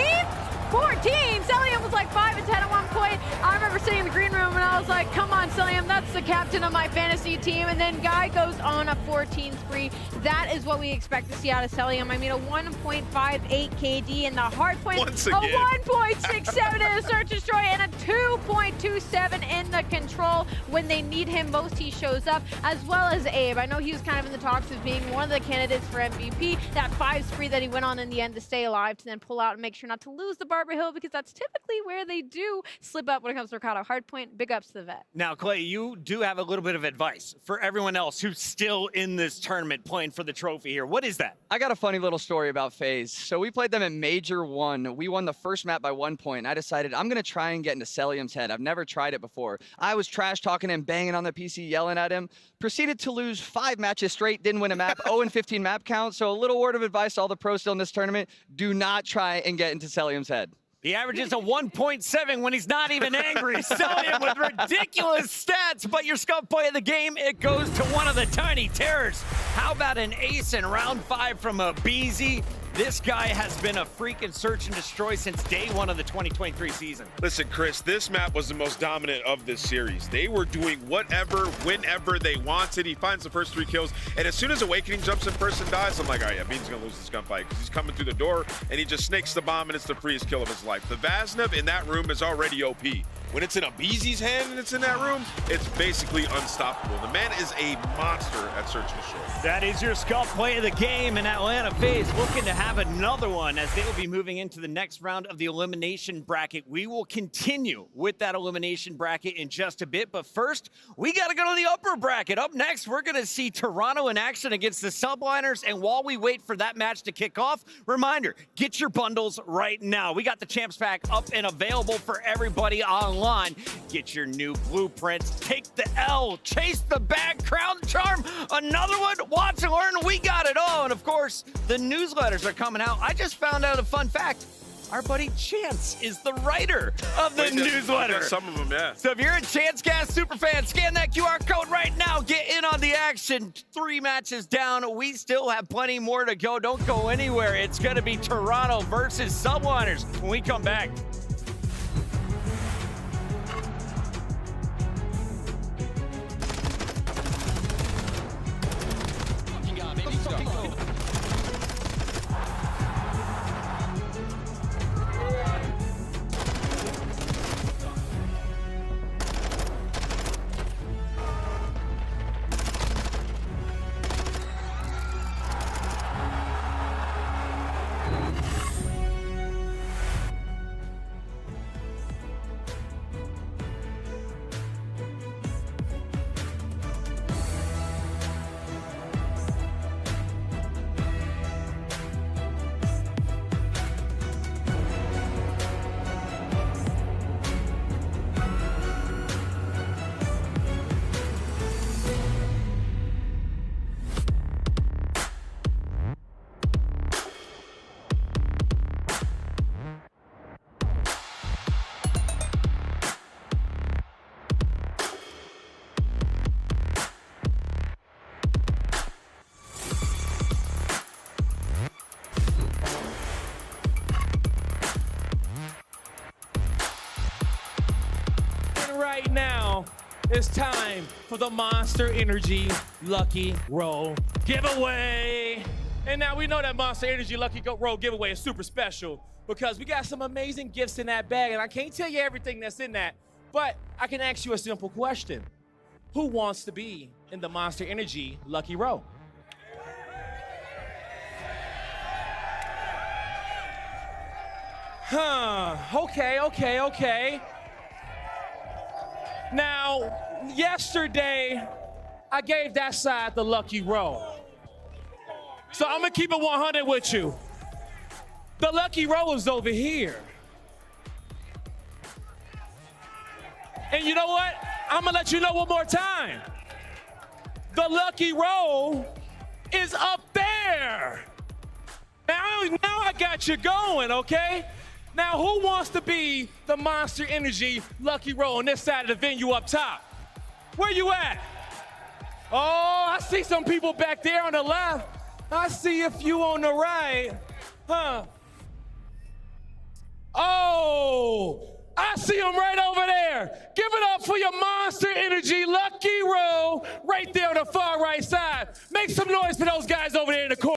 Cellium was like 5 and 10 at one point. I remember sitting in the green room and I was like, come on, Cellium, that's the captain of my fantasy team. And then Guy goes on a 14 spree. That is what we expect to see out of Cellium. I mean, a 1.58 KD in the hard point, a 1.67 in the search destroy, and a 2.27 in the control. When they need him most, he shows up, as well as aBe. I know he was kind of in the talks of being one of the candidates for MVP. That 5 spree that he went on in the end to stay alive, to then pull out and make sure not to lose the Barber Hill, because that's typically where they do slip up when it comes to Røkkr. Hard point, big ups to the vet. Now, Clay, you do have a little bit of advice for everyone else who's still in this tournament playing for the trophy here. What is that? I got a funny little story about FaZe. So we played them in Major 1. We won the first map by 1 point. I decided I'm going to try and get into Cellium's head. I've never tried it before. I was trash talking him, banging on the PC, yelling at him. Proceeded to lose 5 matches straight, didn't win a map, 0-15 map count. So a little word of advice to all the pros still in this tournament: do not try and get into Cellium's head. He averages a 1.7 when he's not even angry. Cellium with ridiculous stats, but your scuff play of the game, it goes to one of the tiny terrors. How about an ace in round 5 from aBeZy? This guy has been a freaking search and destroy since day 1 of the 2023 season. Listen, Chris, this map was the most dominant of this series. They were doing whatever, whenever they wanted. He finds the first 3 kills, and as soon as Awakening jumps in first and dies, I'm like, all right, yeah, Bean's gonna lose this gunfight, because he's coming through the door, and he just snakes the bomb, and it's the freest kill of his life. The Vaznov in that room is already OP. When it's in aBeZy's hand and it's in that room, it's basically unstoppable. The man is a monster at search and destroy. That is your scuff play of the game, and Atlanta FaZe looking to have another one as they will be moving into the next round of the elimination bracket. We will continue with that elimination bracket in just a bit, but first, we got to go to the upper bracket. Up next, we're going to see Toronto in action against the Subliners, and while we wait for that match to kick off, reminder, get your bundles right now. We got the Champs Pack up and available for everybody online. Get your new blueprints, take the L, chase the bag, crown the charm, another one, watch and learn, we got it all. And of course, the newsletters are coming out. I just found out a fun fact. Our buddy Chance is the writer of the newsletter. Some of them, yeah. So if you're a ChanceCast superfan, scan that QR code right now. Get in on the action. 3 matches down. We still have plenty more to go. Don't go anywhere. It's going to be Toronto versus Subliners when we come back. Right now, it's time for the Monster Energy Lucky Roll giveaway. And now we know that Monster Energy Lucky Roll giveaway is super special because we got some amazing gifts in that bag, and I can't tell you everything that's in that, but I can ask you a simple question. Who wants to be in the Monster Energy Lucky Roll? Okay. Now, yesterday, I gave that side the lucky roll. So I'm gonna keep it 100 with you. The lucky roll is over here. And you know what? I'm gonna let you know one more time. The lucky roll is up there. Now I got you going, okay? Now, who wants to be the Monster Energy Lucky Roll on this side of the venue up top? Where you at? Oh, I see some people back there on the left. I see a few on the right. Huh? Oh, I see him right over there. Give it up for your monster energy, Lucky Row, right there on the far right side. Make some noise for those guys over there in the corner.